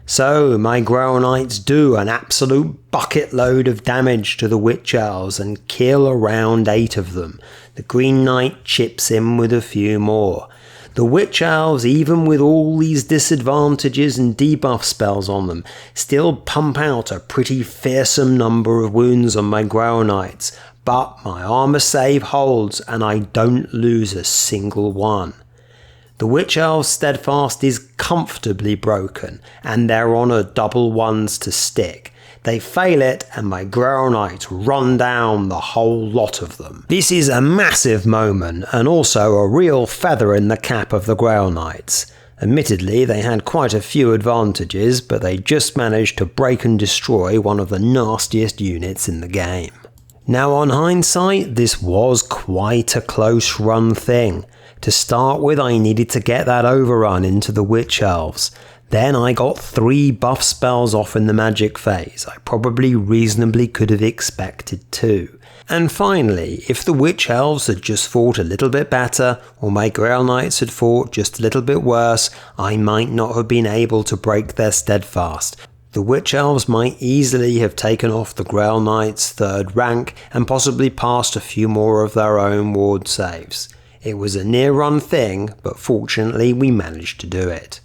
So, my Grail Knights do an absolute bucket load of damage to the Witch Elves and kill around 8 of them. The Green Knight chips in with a few more. The Witch Elves, even with all these disadvantages and debuff spells on them, still pump out a pretty fearsome number of wounds on my Grail Knights, but my armor save holds and I don't lose a single one. The Witch Elves' Steadfast is comfortably broken, and they're on a double ones to stick. They fail it, and my Grail Knights run down the whole lot of them. This is a massive moment, and also a real feather in the cap of the Grail Knights. Admittedly, they had quite a few advantages, but they just managed to break and destroy one of the nastiest units in the game. Now, on hindsight, this was quite a close run thing. To start with, I needed to get that overrun into the Witch Elves. Then I got 3 buff spells off in the magic phase. I probably reasonably could have expected 2. And finally, if the Witch Elves had just fought a little bit better, or my Grail Knights had fought just a little bit worse, I might not have been able to break their Steadfast. The Witch Elves might easily have taken off the Grail Knights' 3rd rank, and possibly passed a few more of their own ward saves. It was a near-run thing, but fortunately we managed to do it.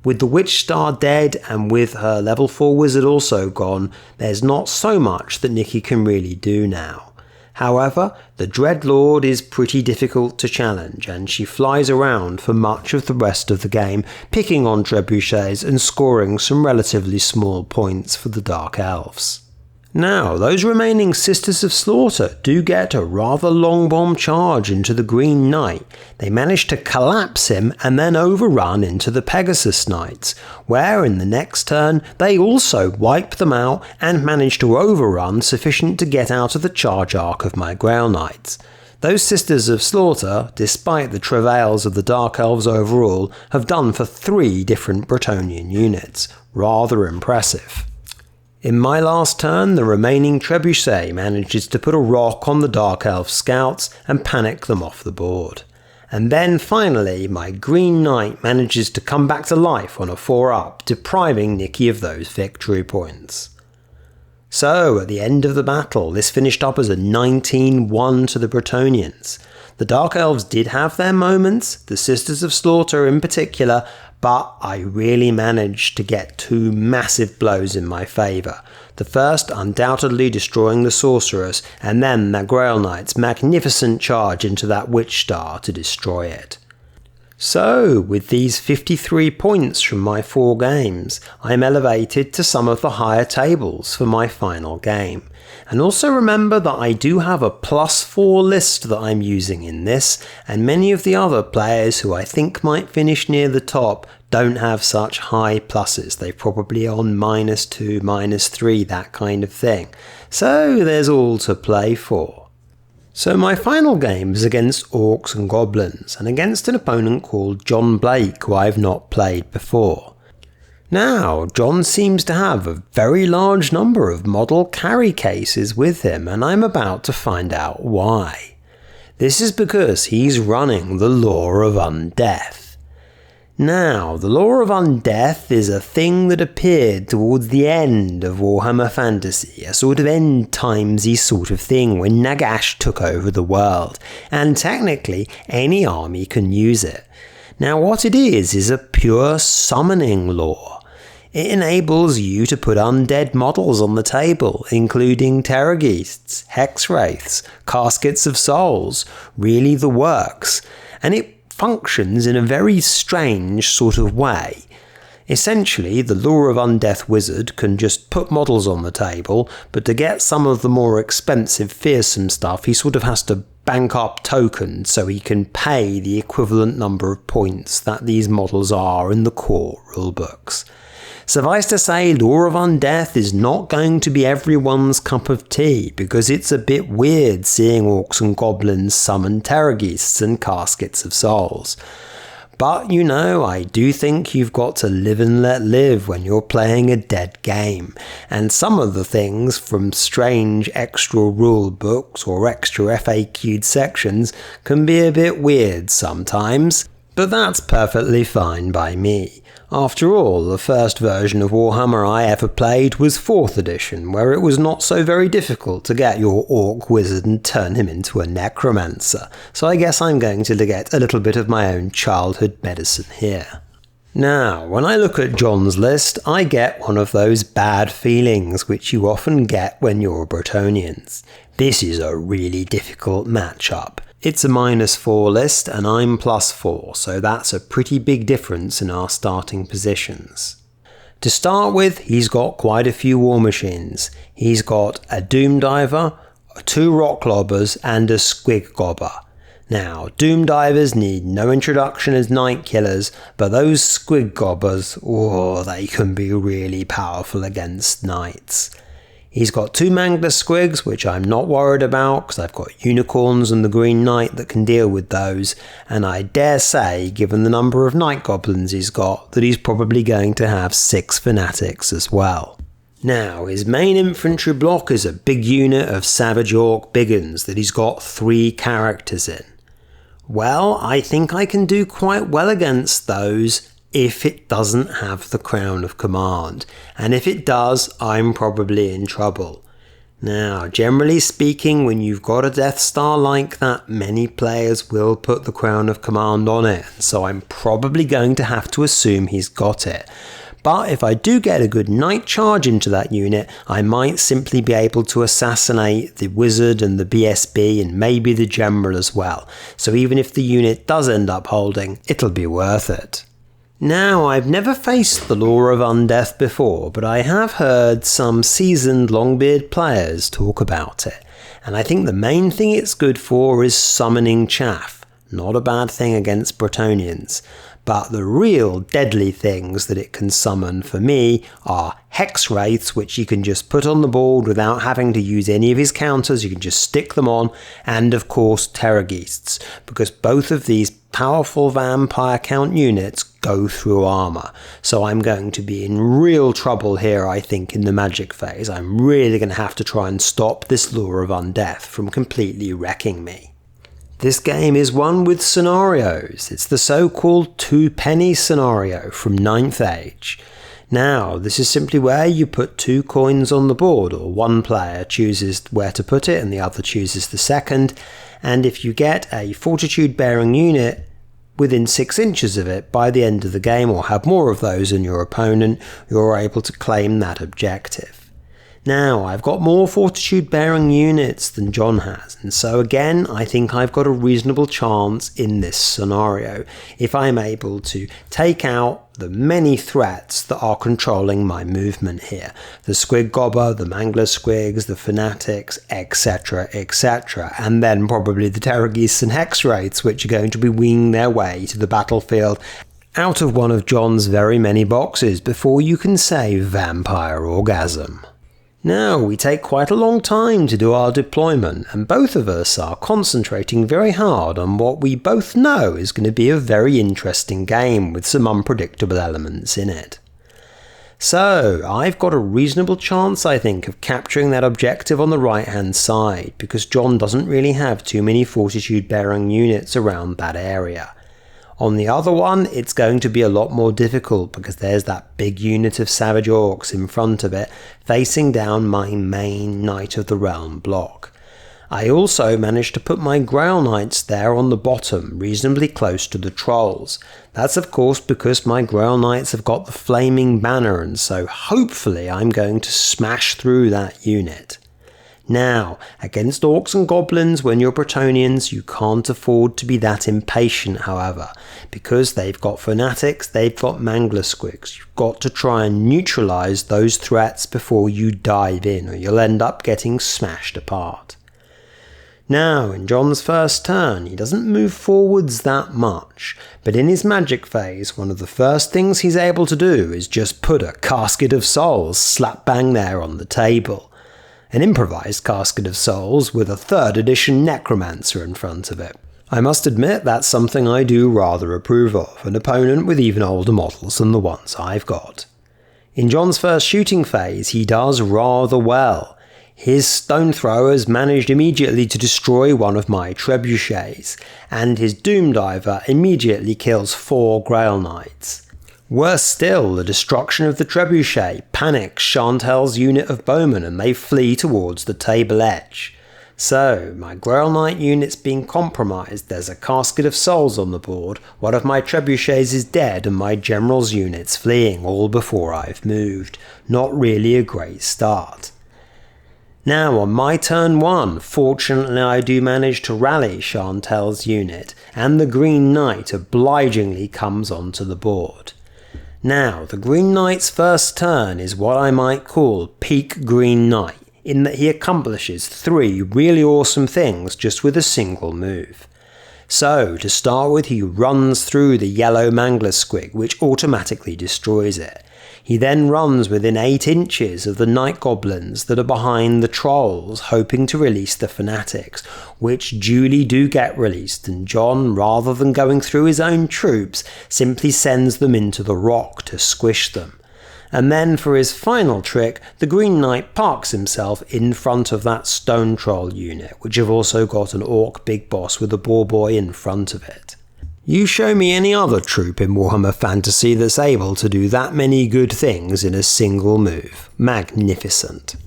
With the Witch Star dead and with her level 4 wizard also gone, there's not so much that Nikki can really do now. However, the Dreadlord is pretty difficult to challenge, and she flies around for much of the rest of the game, picking on trebuchets and scoring some relatively small points for the Dark Elves. Now, those remaining Sisters of Slaughter do get a rather long bomb charge into the Green Knight. They manage to collapse him and then overrun into the Pegasus Knights, where in the next turn they also wipe them out and manage to overrun sufficient to get out of the charge arc of my Grail Knights. Those Sisters of Slaughter, despite the travails of the Dark Elves overall, have done for 3 different Bretonnian units. Rather impressive. In my last turn, the remaining trebuchet manages to put a rock on the Dark Elf scouts and panic them off the board. And then finally, my Green Knight manages to come back to life on a 4-up, depriving Nikki of those victory points. So, at the end of the battle, this finished up as a 19-1 to the Bretonnians. The Dark Elves did have their moments, the Sisters of Slaughter in particular, but I really managed to get 2 massive blows in my favour. The first undoubtedly destroying the Sorceress, and then the Grail Knight's magnificent charge into that Witch Star to destroy it. So, with these 53 points from my 4 games, I'm elevated to some of the higher tables for my final game. And also remember that I do have a +4 list that I'm using in this, and many of the other players who I think might finish near the top don't have such high pluses. They're probably on -2, -3, that kind of thing. So there's all to play for. So my final game is against Orcs and Goblins, and against an opponent called John Blake, who I've not played before. Now, John seems to have a very large number of model carry cases with him, and I'm about to find out why. This is because he's running the Law of Undeath. Now, the Law of Undeath is a thing that appeared towards the end of Warhammer Fantasy, a sort of end-timesy sort of thing when Nagash took over the world, and technically any army can use it. Now, what it is a pure summoning law. It enables you to put undead models on the table, including Terrorgeasts, Hexwraiths, Caskets of Souls, really the works, and it functions in a very strange sort of way. Essentially, the Law of Undeath wizard can just put models on the table, but to get some of the more expensive, fearsome stuff, he sort of has to bank up tokens so he can pay the equivalent number of points that these models are in the core rulebooks. Suffice to say, Law of Undeath is not going to be everyone's cup of tea, because it's a bit weird seeing Orcs and Goblins summon Terrorgeasts and Caskets of Souls. But you know, I do think you've got to live and let live when you're playing a dead game, and some of the things from strange extra rule books or extra FAQ'd sections can be a bit weird sometimes, but that's perfectly fine by me. After all, the first version of Warhammer I ever played was 4th edition, where it was not so very difficult to get your orc wizard and turn him into a necromancer, so I guess I'm going to get a little bit of my own childhood medicine here. Now, when I look at John's list, I get one of those bad feelings which you often get when you're Bretonnians. This is a really difficult matchup. It's a -4 list and I'm +4, so that's a pretty big difference in our starting positions. To start with, he's got quite a few war machines. He's got a Doom Diver, 2 Rock Lobbers and a Squig Gobber. Now, Doom Divers need no introduction as Night Killers, but those Squig Gobbers, they can be really powerful against Knights. He's got 2 Mangler Squigs, which I'm not worried about because I've got Unicorns and the Green Knight that can deal with those, and I dare say, given the number of Night Goblins he's got, that he's probably going to have 6 Fanatics as well. Now, his main infantry block is a big unit of Savage Orc Biggins that he's got 3 characters in. Well, I think I can do quite well against those if it doesn't have the Crown of Command, and if it does, I'm probably in trouble. Now, generally speaking, when you've got a Death Star like that, many players will put the Crown of Command on it, so I'm probably going to have to assume he's got it. But if I do get a good Knight charge into that unit, I might simply be able to assassinate the Wizard and the BSB and maybe the General as well, so even if the unit does end up holding, it'll be worth it. Now, I've never faced the Law of Undeath before, but I have heard some seasoned Longbeard players talk about it, and I think the main thing it's good for is summoning chaff. Not a bad thing against Bretonnians, but the real deadly things that it can summon for me are Hex Wraiths, which you can just put on the board without having to use any of his counters, you can just stick them on, and of course Terrorgeasts, because both of these powerful vampire count units go through armor. So I'm going to be in real trouble here, I think, in the magic phase. I'm really going to have to try and stop this Law of Undeath from completely wrecking me. This game is one with scenarios. It's the so-called 2 penny scenario from 9th Age. Now, this is simply where you put 2 coins on the board, or one player chooses where to put it and the other chooses the second, and if you get a fortitude-bearing unit within 6 inches of it by the end of the game, or have more of those than your opponent, you're able to claim that objective. Now, I've got more fortitude-bearing units than John has, and so again, I think I've got a reasonable chance in this scenario, if I'm able to take out the many threats that are controlling my movement here. The Squig Gobber, the Mangler Squigs, the Fanatics, etc, etc, and then probably the Terrorgeasts and Hex Wraiths, which are going to be winging their way to the battlefield out of one of John's very many boxes before you can say Vampire Orgasm. Now, we take quite a long time to do our deployment, and both of us are concentrating very hard on what we both know is going to be a very interesting game with some unpredictable elements in it. So, I've got a reasonable chance, I think, of capturing that objective on the right-hand side, because John doesn't really have too many fortitude-bearing units around that area. On the other one, it's going to be a lot more difficult because there's that big unit of Savage Orcs in front of it, facing down my main Knight of the Realm block. I also managed to put my Grail Knights there on the bottom, reasonably close to the Trolls. That's of course because my Grail Knights have got the Flaming Banner, and so hopefully I'm going to smash through that unit. Now, against Orcs and Goblins, when you're Bretonnians, you can't afford to be that impatient, however, because they've got Fanatics, they've got Mangler Squigs. You've got to try and neutralise those threats before you dive in, or you'll end up getting smashed apart. Now, in John's first turn, he doesn't move forwards that much, but in his magic phase, one of the first things he's able to do is just put a Casket of Souls slap bang there on the table. An improvised Casket of Souls with a 3rd edition Necromancer in front of it. I must admit that's something I do rather approve of, an opponent with even older models than the ones I've got. In John's first shooting phase, he does rather well. His stone throwers managed immediately to destroy one of my trebuchets, and his doom diver immediately kills 4 Grail Knights. Worse still, the destruction of the trebuchet panics Chantel's unit of bowmen and they flee towards the table edge. So, my Grail Knight unit's being compromised, there's a casket of souls on the board, one of my trebuchets is dead and my general's unit's fleeing all before I've moved. Not really a great start. Now on my turn 1, fortunately I do manage to rally Chantel's unit, and the Green Knight obligingly comes onto the board. Now, the Green Knight's first turn is what I might call peak Green Knight, in that he accomplishes 3 really awesome things just with a single move. So, to start with, he runs through the yellow Mangler Squig, which automatically destroys it. He then runs within 8 inches of the Night Goblins that are behind the Trolls, hoping to release the Fanatics, which duly do get released, and John, rather than going through his own troops, simply sends them into the rock to squish them. And then for his final trick, the Green Knight parks himself in front of that Stone Troll unit, which have also got an Orc Big Boss with a Boar Boy in front of it. You show me any other troop in Warhammer Fantasy that's able to do that many good things in a single move. Magnificent.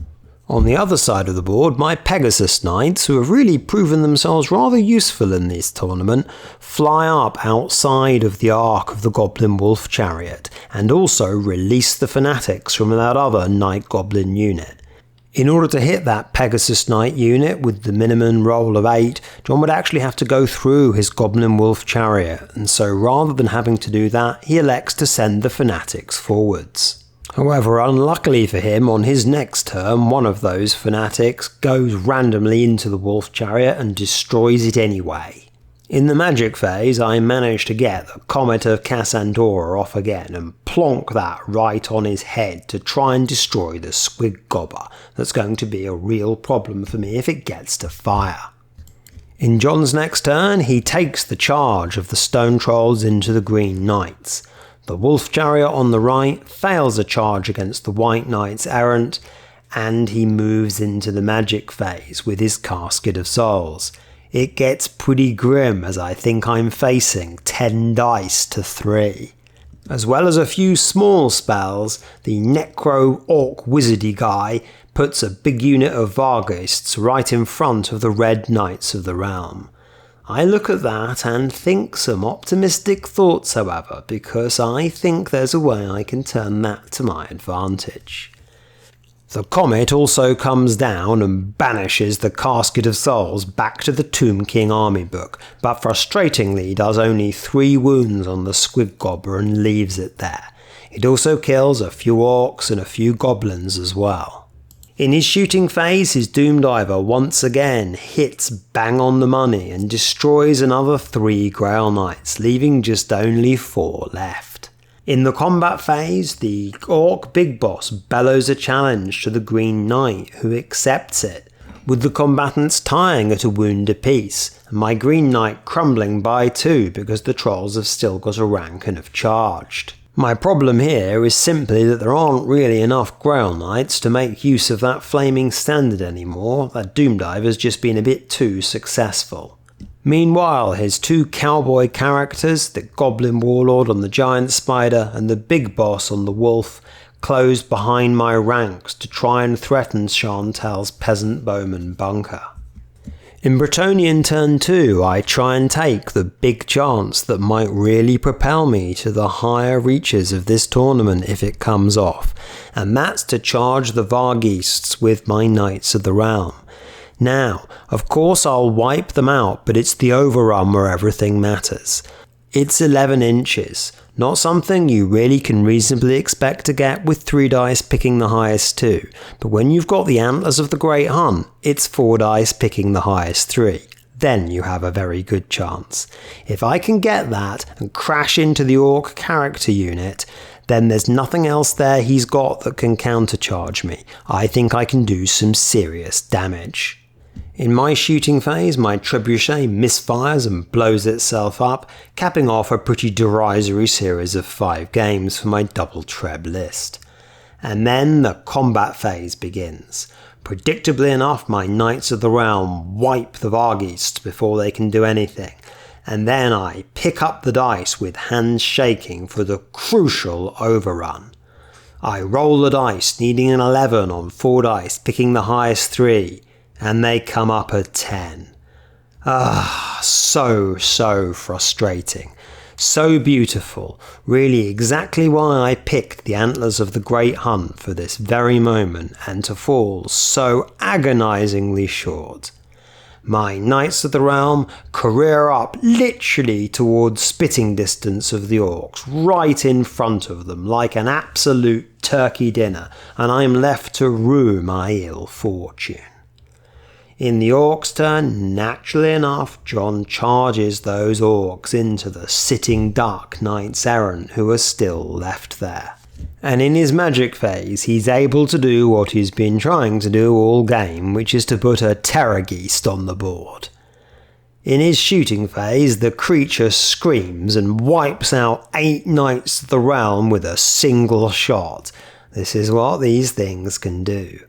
On the other side of the board, my Pegasus Knights, who have really proven themselves rather useful in this tournament, fly up outside of the arc of the Goblin Wolf Chariot, and also release the Fanatics from that other Night Goblin unit. In order to hit that Pegasus Knight unit with the minimum roll of 8, John would actually have to go through his Goblin Wolf Chariot, and so rather than having to do that, he elects to send the Fanatics forwards. However, unluckily for him, on his next turn, one of those Fanatics goes randomly into the Wolf Chariot and destroys it anyway. In the magic phase, I managed to get the Comet of Cassandora off again and plonk that right on his head to try and destroy the Squig Gobber. That's going to be a real problem for me if it gets to fire. In John's next turn, he takes the charge of the Stone Trolls into the Green Knights. The Wolf Chariot on the right fails a charge against the White Knights errant, and he moves into the magic phase with his Casket of Souls. It gets pretty grim as I think I'm facing 10 dice to 3. As well as a few small spells, the Necro Orc Wizardy guy puts a big unit of Vargeists right in front of the Red Knights of the Realm. I look at that and think some optimistic thoughts, however, because I think there's a way I can turn that to my advantage. The Comet also comes down and banishes the Casket of Souls back to the Tomb King army book, but frustratingly does only 3 wounds on the Squig Gobber and leaves it there. It also kills a few Orcs and a few Goblins as well. In his shooting phase, his Doom Diver once again hits bang on the money and destroys another 3 Grail Knights, leaving just only 4 left. In the combat phase, the Orc Big Boss bellows a challenge to the Green Knight, who accepts it, with the combatants tying at a wound apiece, and my Green Knight crumbling by 2 because the Trolls have still got a rank and have charged. My problem here is simply that there aren't really enough Grail Knights to make use of that flaming standard anymore. That Doom Diver's just been a bit too successful. Meanwhile, his 2 cowboy characters, the Goblin Warlord on the Giant Spider and the Big Boss on the Wolf, closed behind my ranks to try and threaten Chantel's Peasant Bowman bunker. In Bretonnian turn 2, I try and take the big chance that might really propel me to the higher reaches of this tournament if it comes off, and that's to charge the Vargeists with my Knights of the Realm. Now, of course I'll wipe them out, but it's the overrun where everything matters. It's 11 inches, not something you really can reasonably expect to get with 3 dice picking the highest 2, but when you've got the Antlers of the Great Hun, it's 4 dice picking the highest 3. Then you have a very good chance. If I can get that and crash into the Orc character unit, then there's nothing else there he's got that can countercharge me. I think I can do some serious damage. In my shooting phase, my trebuchet misfires and blows itself up, capping off a pretty derisory series of 5 games for my double treb list. And then the combat phase begins. Predictably enough, my Knights of the Realm wipe the Varghests before they can do anything, and then I pick up the dice with hands shaking for the crucial overrun. I roll the dice, needing an 11 on 4 dice, picking the highest 3, and they come up at 10. So frustrating. So beautiful, really exactly why I picked the Antlers of the Great Hunt for this very moment, and to fall so agonizingly short. My Knights of the Realm career up literally towards spitting distance of the orcs, right in front of them like an absolute turkey dinner, and I'm left to rue my ill fortune. In the orcs' turn, naturally enough, John charges those orcs into the sitting duck knights errant who are still left there. And in his magic phase, he's able to do what he's been trying to do all game, which is to put a terrorgeist on the board. In his shooting phase, the creature screams and wipes out 8 Knights of the Realm with a single shot. This is what these things can do.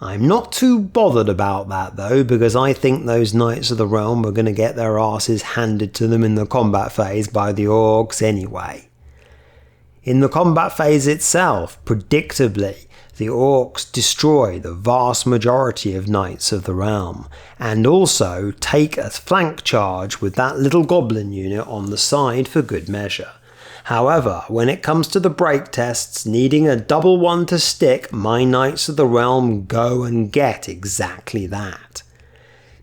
I'm not too bothered about that though, because I think those Knights of the Realm are going to get their asses handed to them in the combat phase by the orcs anyway. In the combat phase itself, predictably, the orcs destroy the vast majority of Knights of the Realm, and also take a flank charge with that little goblin unit on the side for good measure. However, when it comes to the break tests, needing a double 1 to stick, my Knights of the Realm go and get exactly that.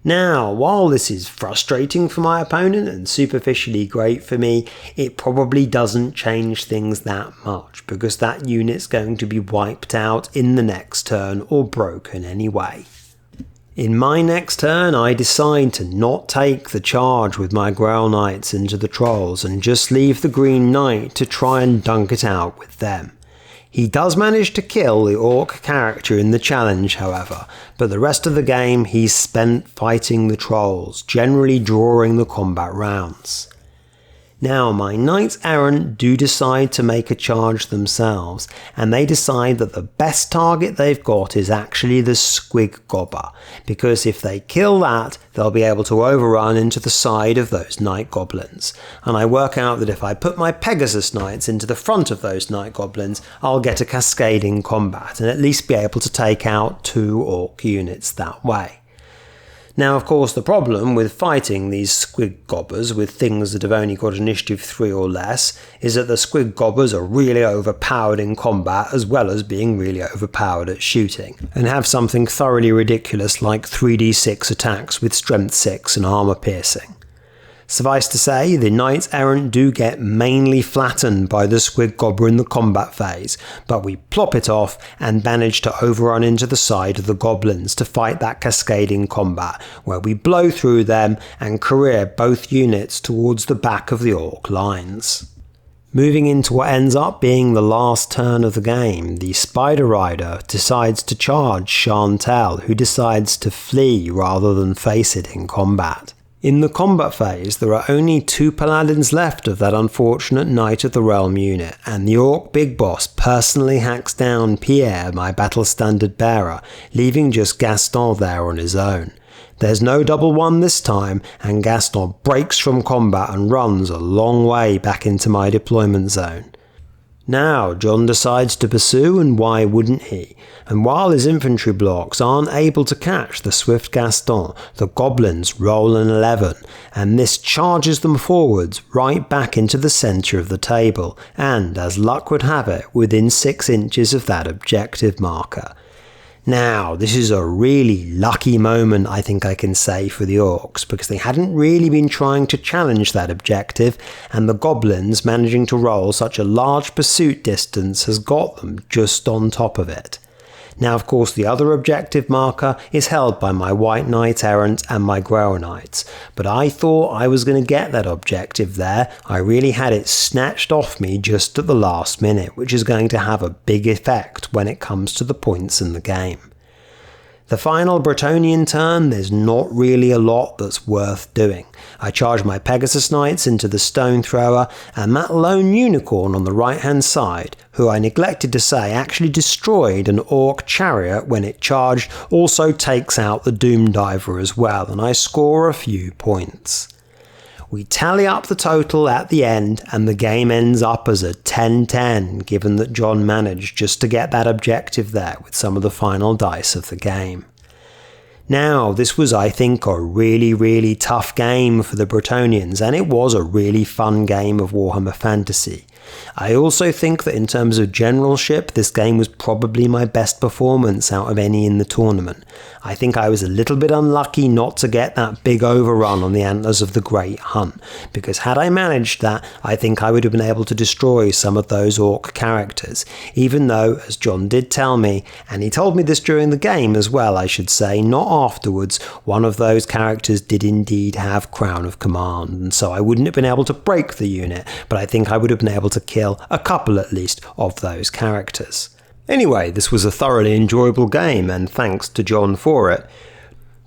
Now, while this is frustrating for my opponent and superficially great for me, it probably doesn't change things that much, because that unit's going to be wiped out in the next turn or broken anyway. In my next turn, I decide to not take the charge with my Grail Knights into the Trolls and just leave the Green Knight to try and dunk it out with them. He does manage to kill the Orc character in the challenge, however, but the rest of the game he's spent fighting the Trolls, generally drawing the combat rounds. Now, my Knights Errant do decide to make a charge themselves, and they decide that the best target they've got is actually the Squig Gobber, because if they kill that, they'll be able to overrun into the side of those Night Goblins, and I work out that if I put my Pegasus Knights into the front of those Night Goblins, I'll get a cascading combat, and at least be able to take out 2 Orc units that way. Now, of course, the problem with fighting these Squig Gobbers with things that have only got initiative 3 or less is that the Squig Gobbers are really overpowered in combat as well as being really overpowered at shooting, and have something thoroughly ridiculous like 3d6 attacks with strength 6 and armor piercing. Suffice to say, the Knights Errant do get mainly flattened by the Squig Gobber in the combat phase, but we plop it off and manage to overrun into the side of the Goblins to fight that cascading combat, where we blow through them and career both units towards the back of the Orc lines. Moving into what ends up being the last turn of the game, the Spider Rider decides to charge Chantel, who decides to flee rather than face it in combat. In the combat phase, there are only 2 paladins left of that unfortunate Knight of the Realm unit, and the Orc Big Boss personally hacks down Pierre, my battle standard bearer, leaving just Gaston there on his own. There's no double 1 this time, and Gaston breaks from combat and runs a long way back into my deployment zone. Now, John decides to pursue, and why wouldn't he? And while his infantry blocks aren't able to catch the swift Gaston, the goblins roll an 11, and this charges them forwards right back into the centre of the table, and, as luck would have it, within 6 inches of that objective marker. Now, this is a really lucky moment, I think I can say, for the Orcs, because they hadn't really been trying to challenge that objective, and the Goblins managing to roll such a large pursuit distance has got them just on top of it. Now, of course, the other objective marker is held by my White Knight Errant and my Grail Knights, but I thought I was going to get that objective there. I really had it snatched off me just at the last minute, which is going to have a big effect when it comes to the points in the game. The final Bretonnian turn, there's not really a lot that's worth doing. I charge my Pegasus Knights into the Stone Thrower, and that lone unicorn on the right hand side, who I neglected to say actually destroyed an orc chariot when it charged, also takes out the Doom Diver as well, and I score a few points. We tally up the total at the end, and the game ends up as a 10-10, given that John managed just to get that objective there with some of the final dice of the game. Now, this was, I think, a really tough game for the Bretonnians, and it was a really fun game of Warhammer Fantasy. I also think that in terms of generalship, this game was probably my best performance out of any in the tournament. I think I was a little bit unlucky not to get that big overrun on the Antlers of the Great Hunt, because had I managed that, I think I would have been able to destroy some of those orc characters, even though, as John did tell me, and he told me this during the game as well, I should say, not afterwards, one of those characters did indeed have Crown of Command, and so I wouldn't have been able to break the unit, but I think I would have been able to kill a couple at least of those characters. Anyway, this was a thoroughly enjoyable game, and thanks to John for it.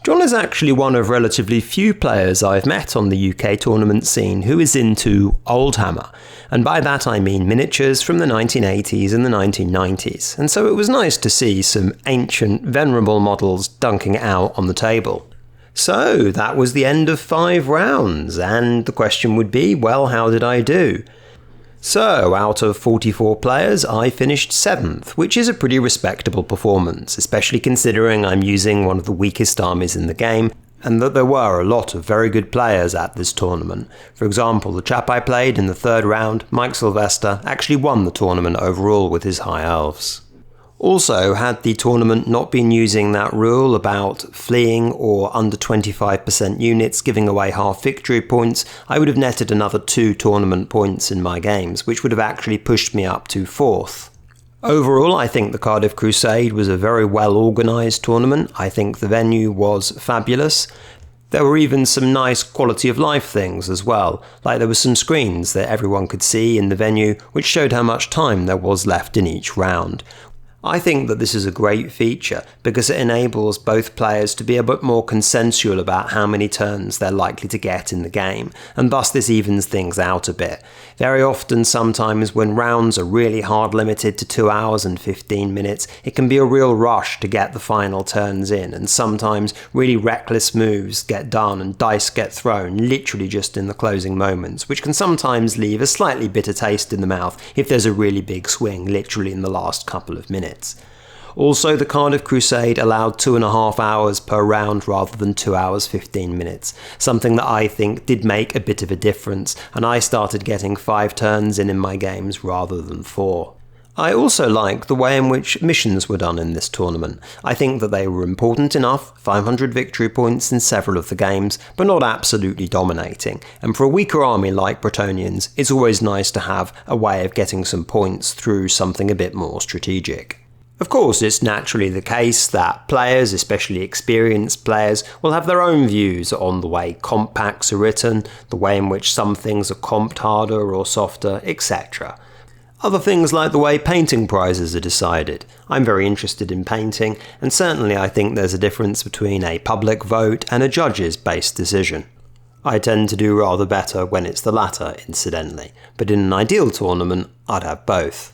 John is actually one of relatively few players I've met on the UK tournament scene who is into Oldhammer, and by that I mean miniatures from the 1980s and the 1990s, and so it was nice to see some ancient, venerable models dunking it out on the table. So, that was the end of 5 rounds, and the question would be, well, how did I do? So, out of 44 players, I finished 7th, which is a pretty respectable performance, especially considering I'm using one of the weakest armies in the game, and that there were a lot of very good players at this tournament. For example, the chap I played in the 3rd round, Mike Sylvester, actually won the tournament overall with his High Elves. Also, had the tournament not been using that rule about fleeing or under 25% units giving away half victory points, I would have netted another 2 tournament points in my games, which would have actually pushed me up to 4th. Overall, I think the Cardiff Crusade was a very well organised tournament. I think the venue was fabulous. There were even some nice quality of life things as well, like there were some screens that everyone could see in the venue which showed how much time there was left in each round. I think that this is a great feature because it enables both players to be a bit more consensual about how many turns they're likely to get in the game, and thus this evens things out a bit. Very often, sometimes when rounds are really hard limited to 2 hours and 15 minutes, it can be a real rush to get the final turns in, and sometimes really reckless moves get done and dice get thrown literally just in the closing moments, which can sometimes leave a slightly bitter taste in the mouth if there's a really big swing literally in the last couple of minutes. Also, the Cardiff Crusade allowed 2.5 hours per round rather than 2 hours 15 minutes, something that I think did make a bit of a difference, and I started getting 5 turns in my games rather than 4. I also like the way in which missions were done in this tournament. I think that they were important enough, 500 victory points in several of the games, but not absolutely dominating, and for a weaker army like Bretonnians, it's always nice to have a way of getting some points through something a bit more strategic. Of course, it's naturally the case that players, especially experienced players, will have their own views on the way comp packs are written, the way in which some things are comped harder or softer, etc. Other things like the way painting prizes are decided. I'm very interested in painting, and certainly I think there's a difference between a public vote and a judges-based decision. I tend to do rather better when it's the latter, incidentally, but in an ideal tournament, I'd have both.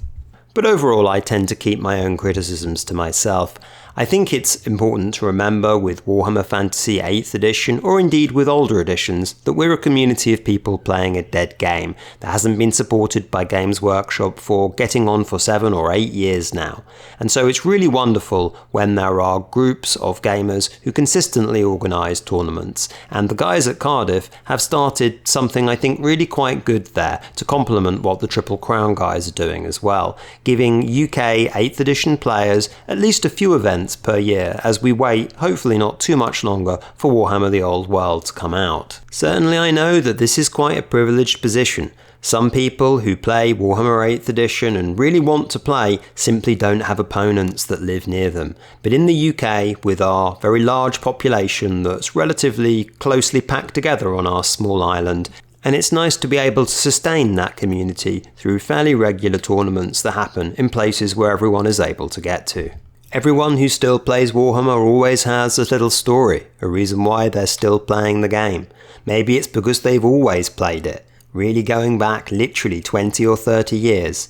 But overall, I tend to keep my own criticisms to myself. I think it's important to remember with Warhammer Fantasy 8th edition, or indeed with older editions, that we're a community of people playing a dead game that hasn't been supported by Games Workshop for getting on for 7 or 8 years now. And so it's really wonderful when there are groups of gamers who consistently organise tournaments, and the guys at Cardiff have started something I think really quite good there to complement what the Triple Crown guys are doing as well, giving UK 8th edition players at least a few events per year as we wait, hopefully not too much longer, for Warhammer the Old World to come out. Certainly I know that this is quite a privileged position. Some people who play Warhammer 8th edition and really want to play simply don't have opponents that live near them. But in the UK, with our very large population that's relatively closely packed together on our small island, and it's nice to be able to sustain that community through fairly regular tournaments that happen in places where everyone is able to get to. Everyone who still plays Warhammer always has a little story, a reason why they're still playing the game. Maybe it's because they've always played it, really going back literally 20 or 30 years.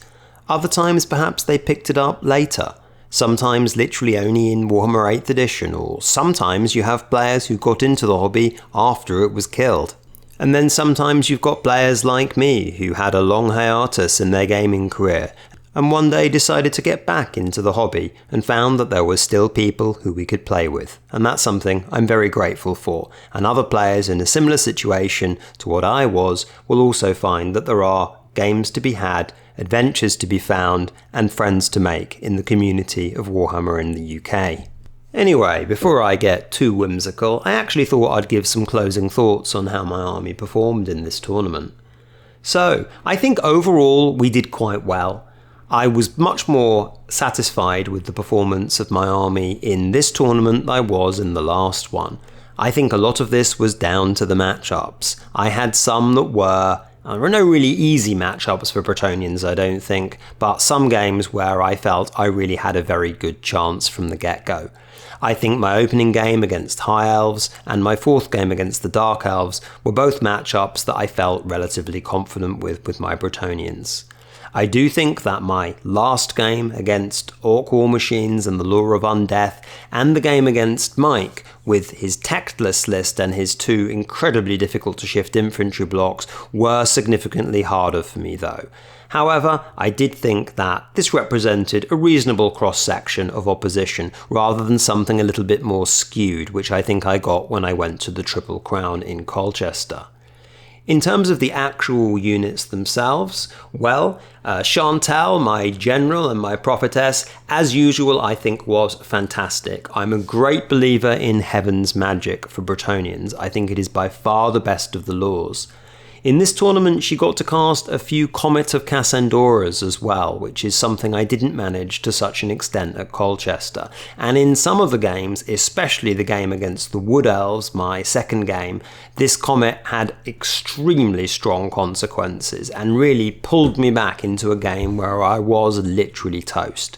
Other times perhaps they picked it up later, sometimes literally only in Warhammer 8th edition, or sometimes you have players who got into the hobby after it was killed. And then sometimes you've got players like me who had a long hiatus in their gaming career and one day decided to get back into the hobby and found that there were still people who we could play with. And that's something I'm very grateful for. And other players in a similar situation to what I was will also find that there are games to be had, adventures to be found, and friends to make in the community of Warhammer in the UK. Anyway, before I get too whimsical, I actually thought I'd give some closing thoughts on how my army performed in this tournament. So, I think overall we did quite well. I was much more satisfied with the performance of my army in this tournament than I was in the last one. I think a lot of this was down to the matchups. I had some that there were no really easy matchups for Bretonnians, I don't think, but some games where I felt I really had a very good chance from the get-go. I think my opening game against High Elves and my fourth game against the Dark Elves were both matchups that I felt relatively confident with my Bretonnians. I do think that my last game against Orc War Machines and the Lure of Undeath, and the game against Mike with his Tactless list and his two incredibly difficult to shift infantry blocks, were significantly harder for me though. However, I did think that this represented a reasonable cross-section of opposition rather than something a little bit more skewed, which I think I got when I went to the Triple Crown in Colchester. In terms of the actual units themselves, well, Chantal, my general and my prophetess, as usual I think was fantastic. I'm a great believer in Heaven's Magic for Bretonnians. I think it is by far the best of the laws. In this tournament she got to cast a few Comet of Cassandoras as well, which is something I didn't manage to such an extent at Colchester. And in some of the games, especially the game against the Wood Elves, my second game, this Comet had extremely strong consequences and really pulled me back into a game where I was literally toast.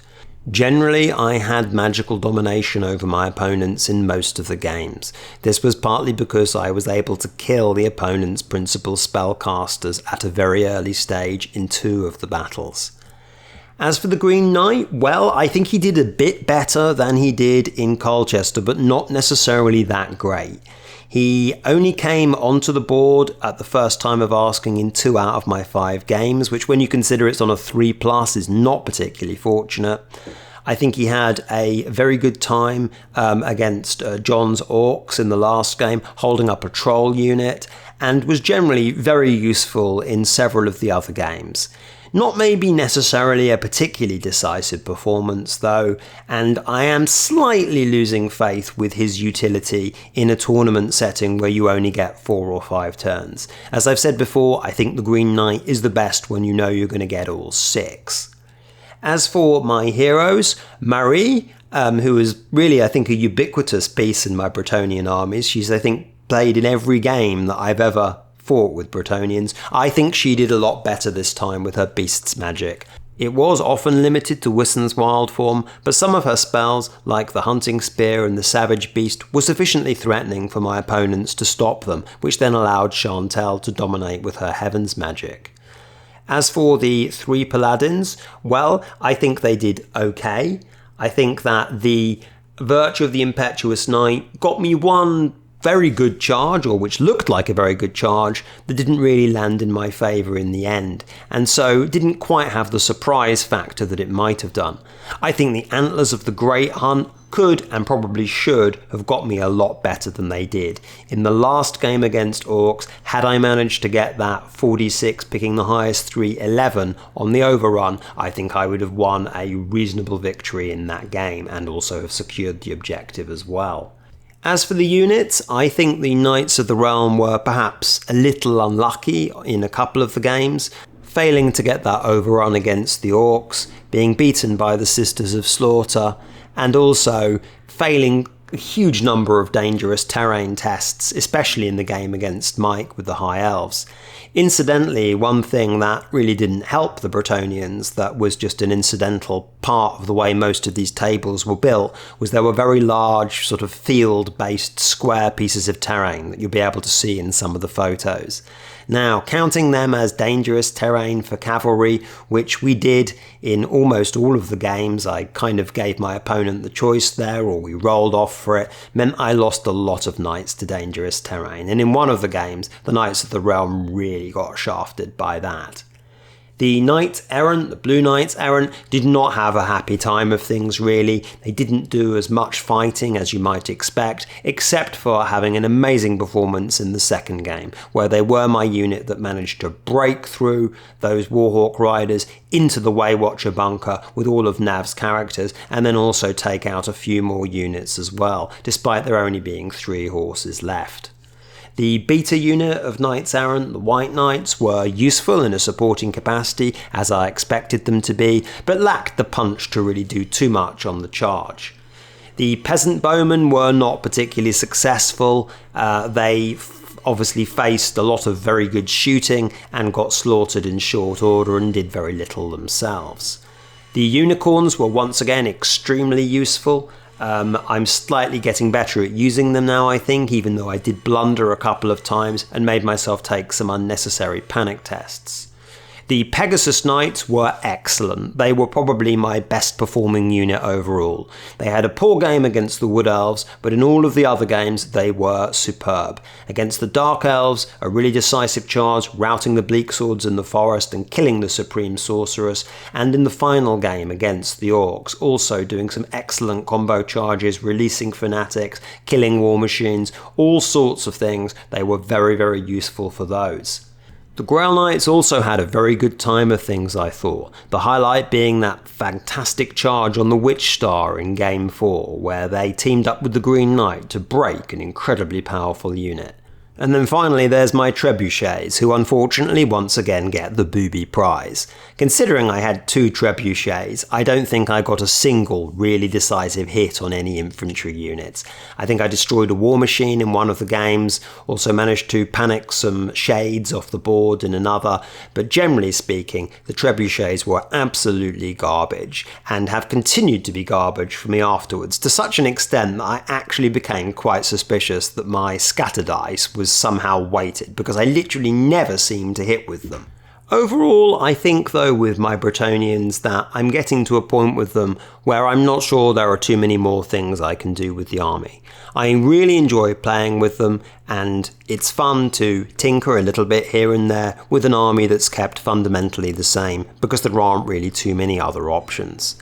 Generally, I had magical domination over my opponents in most of the games. This was partly because I was able to kill the opponent's principal spellcasters at a very early stage in 2 of the battles. As for the Green Knight, well, I think he did a bit better than he did in Colchester, but not necessarily that great. He only came onto the board at the first time of asking in 2 out of my 5 games, which when you consider it's on a 3+ is not particularly fortunate. I think he had a very good time against John's Orcs in the last game, holding up a troll unit, and was generally very useful in several of the other games. Not maybe necessarily a particularly decisive performance though, and I am slightly losing faith with his utility in a tournament setting where you only get 4 or 5 turns. As I've said before, I think the Green Knight is the best when you know you're going to get all 6. As for my heroes, Marie, who is really I think a ubiquitous piece in my Bretonnian armies, she's I think played in every game that I've ever fought with Bretonnians. I think she did a lot better this time with her Beast's Magic. It was often limited to Wissen's wild form, but some of her spells, like the Hunting Spear and the Savage Beast, were sufficiently threatening for my opponents to stop them, which then allowed Chantal to dominate with her Heaven's Magic. As for the 3 Paladins, well, I think they did okay. I think that the Virtue of the Impetuous Knight got me one very good charge, or which looked like a very good charge, that didn't really land in my favour in the end, and so didn't quite have the surprise factor that it might have done. I think the Antlers of the Great Hunt could and probably should have got me a lot better than they did. In the last game against Orcs, had I managed to get that 46 picking the highest 311 on the overrun, I think I would have won a reasonable victory in that game and also have secured the objective as well. As for the units, I think the Knights of the Realm were perhaps a little unlucky in a couple of the games, failing to get that overrun against the Orcs, being beaten by the Sisters of Slaughter, and also failing a huge number of dangerous terrain tests, especially in the game against Mike with the High Elves. Incidentally, one thing that really didn't help the Bretonnians, that was just an incidental part of the way most of these tables were built, was there were very large sort of field-based square pieces of terrain that you'll be able to see in some of the photos. Now, counting them as dangerous terrain for cavalry, which we did in almost all of the games, I kind of gave my opponent the choice there, or we rolled off for it, meant I lost a lot of knights to dangerous terrain. And in one of the games, the Knights of the Realm really got shafted by that. The Knights Errant, the Blue Knights Errant, did not have a happy time of things really. They didn't do as much fighting as you might expect, except for having an amazing performance in the second game, where they were my unit that managed to break through those Warhawk riders into the Waywatcher bunker with all of Nav's characters, and then also take out a few more units as well, despite there only being 3 horses left. The beta unit of Knights Errant, the White Knights, were useful in a supporting capacity, as I expected them to be, but lacked the punch to really do too much on the charge. The Peasant Bowmen were not particularly successful. They obviously faced a lot of very good shooting and got slaughtered in short order and did very little themselves. The Unicorns were once again extremely useful. I'm slightly getting better at using them now, I think, even though I did blunder a couple of times and made myself take some unnecessary panic tests. The Pegasus Knights were excellent. They were probably my best performing unit overall. They had a poor game against the Wood Elves, but in all of the other games they were superb. Against the Dark Elves, a really decisive charge, routing the Bleak Swords in the forest and killing the Supreme Sorceress, and in the final game against the Orcs, also doing some excellent combo charges, releasing Fanatics, killing War Machines, all sorts of things. They were very, very useful for those. The Grail Knights also had a very good time of things, I thought, the highlight being that fantastic charge on the Witch Star in Game 4, where they teamed up with the Green Knight to break an incredibly powerful unit. And then finally there's my trebuchets, who unfortunately once again get the booby prize. Considering I had 2 trebuchets, I don't think I got a single really decisive hit on any infantry units. I think I destroyed a war machine in one of the games, also managed to panic some shades off the board in another, but generally speaking, the trebuchets were absolutely garbage, and have continued to be garbage for me afterwards, to such an extent that I actually became quite suspicious that my scatter dice was somehow weighted, because I literally never seemed to hit with them. Overall, I think though with my Bretonnians that I'm getting to a point with them where I'm not sure there are too many more things I can do with the army. I really enjoy playing with them, and it's fun to tinker a little bit here and there with an army that's kept fundamentally the same, because there aren't really too many other options.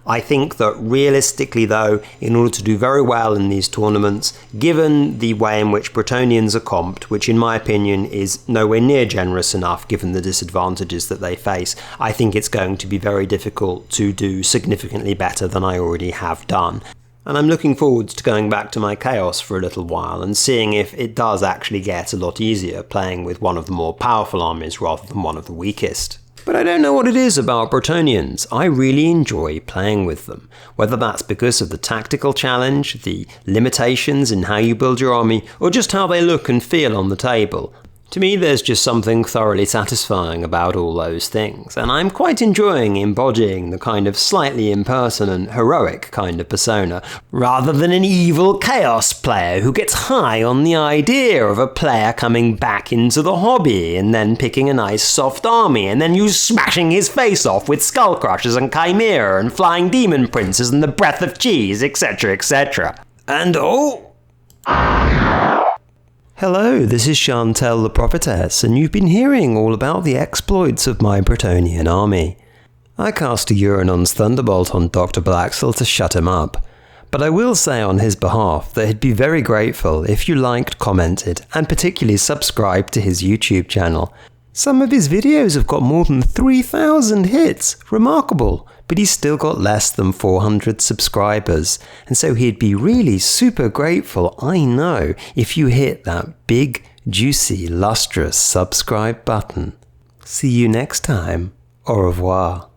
I think that realistically though, in order to do very well in these tournaments, given the way in which Bretonnians are comped, which in my opinion is nowhere near generous enough given the disadvantages that they face, I think it's going to be very difficult to do significantly better than I already have done. And I'm looking forward to going back to my Chaos for a little while and seeing if it does actually get a lot easier playing with one of the more powerful armies rather than one of the weakest. But I don't know what it is about Bretonnians. I really enjoy playing with them. Whether that's because of the tactical challenge, the limitations in how you build your army, or just how they look and feel on the table. To me, there's just something thoroughly satisfying about all those things, and I'm quite enjoying embodying the kind of slightly impersonal, heroic kind of persona, rather than an evil chaos player who gets high on the idea of a player coming back into the hobby and then picking a nice soft army and then you smashing his face off with skull crushers and chimera and flying demon princes and the breath of cheese, etc, etc. And Hello, this is Chantel the Prophetess, and you've been hearing all about the exploits of my Bretonnian army. I cast a Uranon's Thunderbolt on Dr. Blaxel to shut him up, but I will say on his behalf that he'd be very grateful if you liked, commented, and particularly subscribed to his YouTube channel. Some of his videos have got more than 3,000 hits, remarkable, but he's still got less than 400 subscribers, and so he'd be really super grateful, I know, if you hit that big, juicy, lustrous subscribe button. See you next time. Au revoir.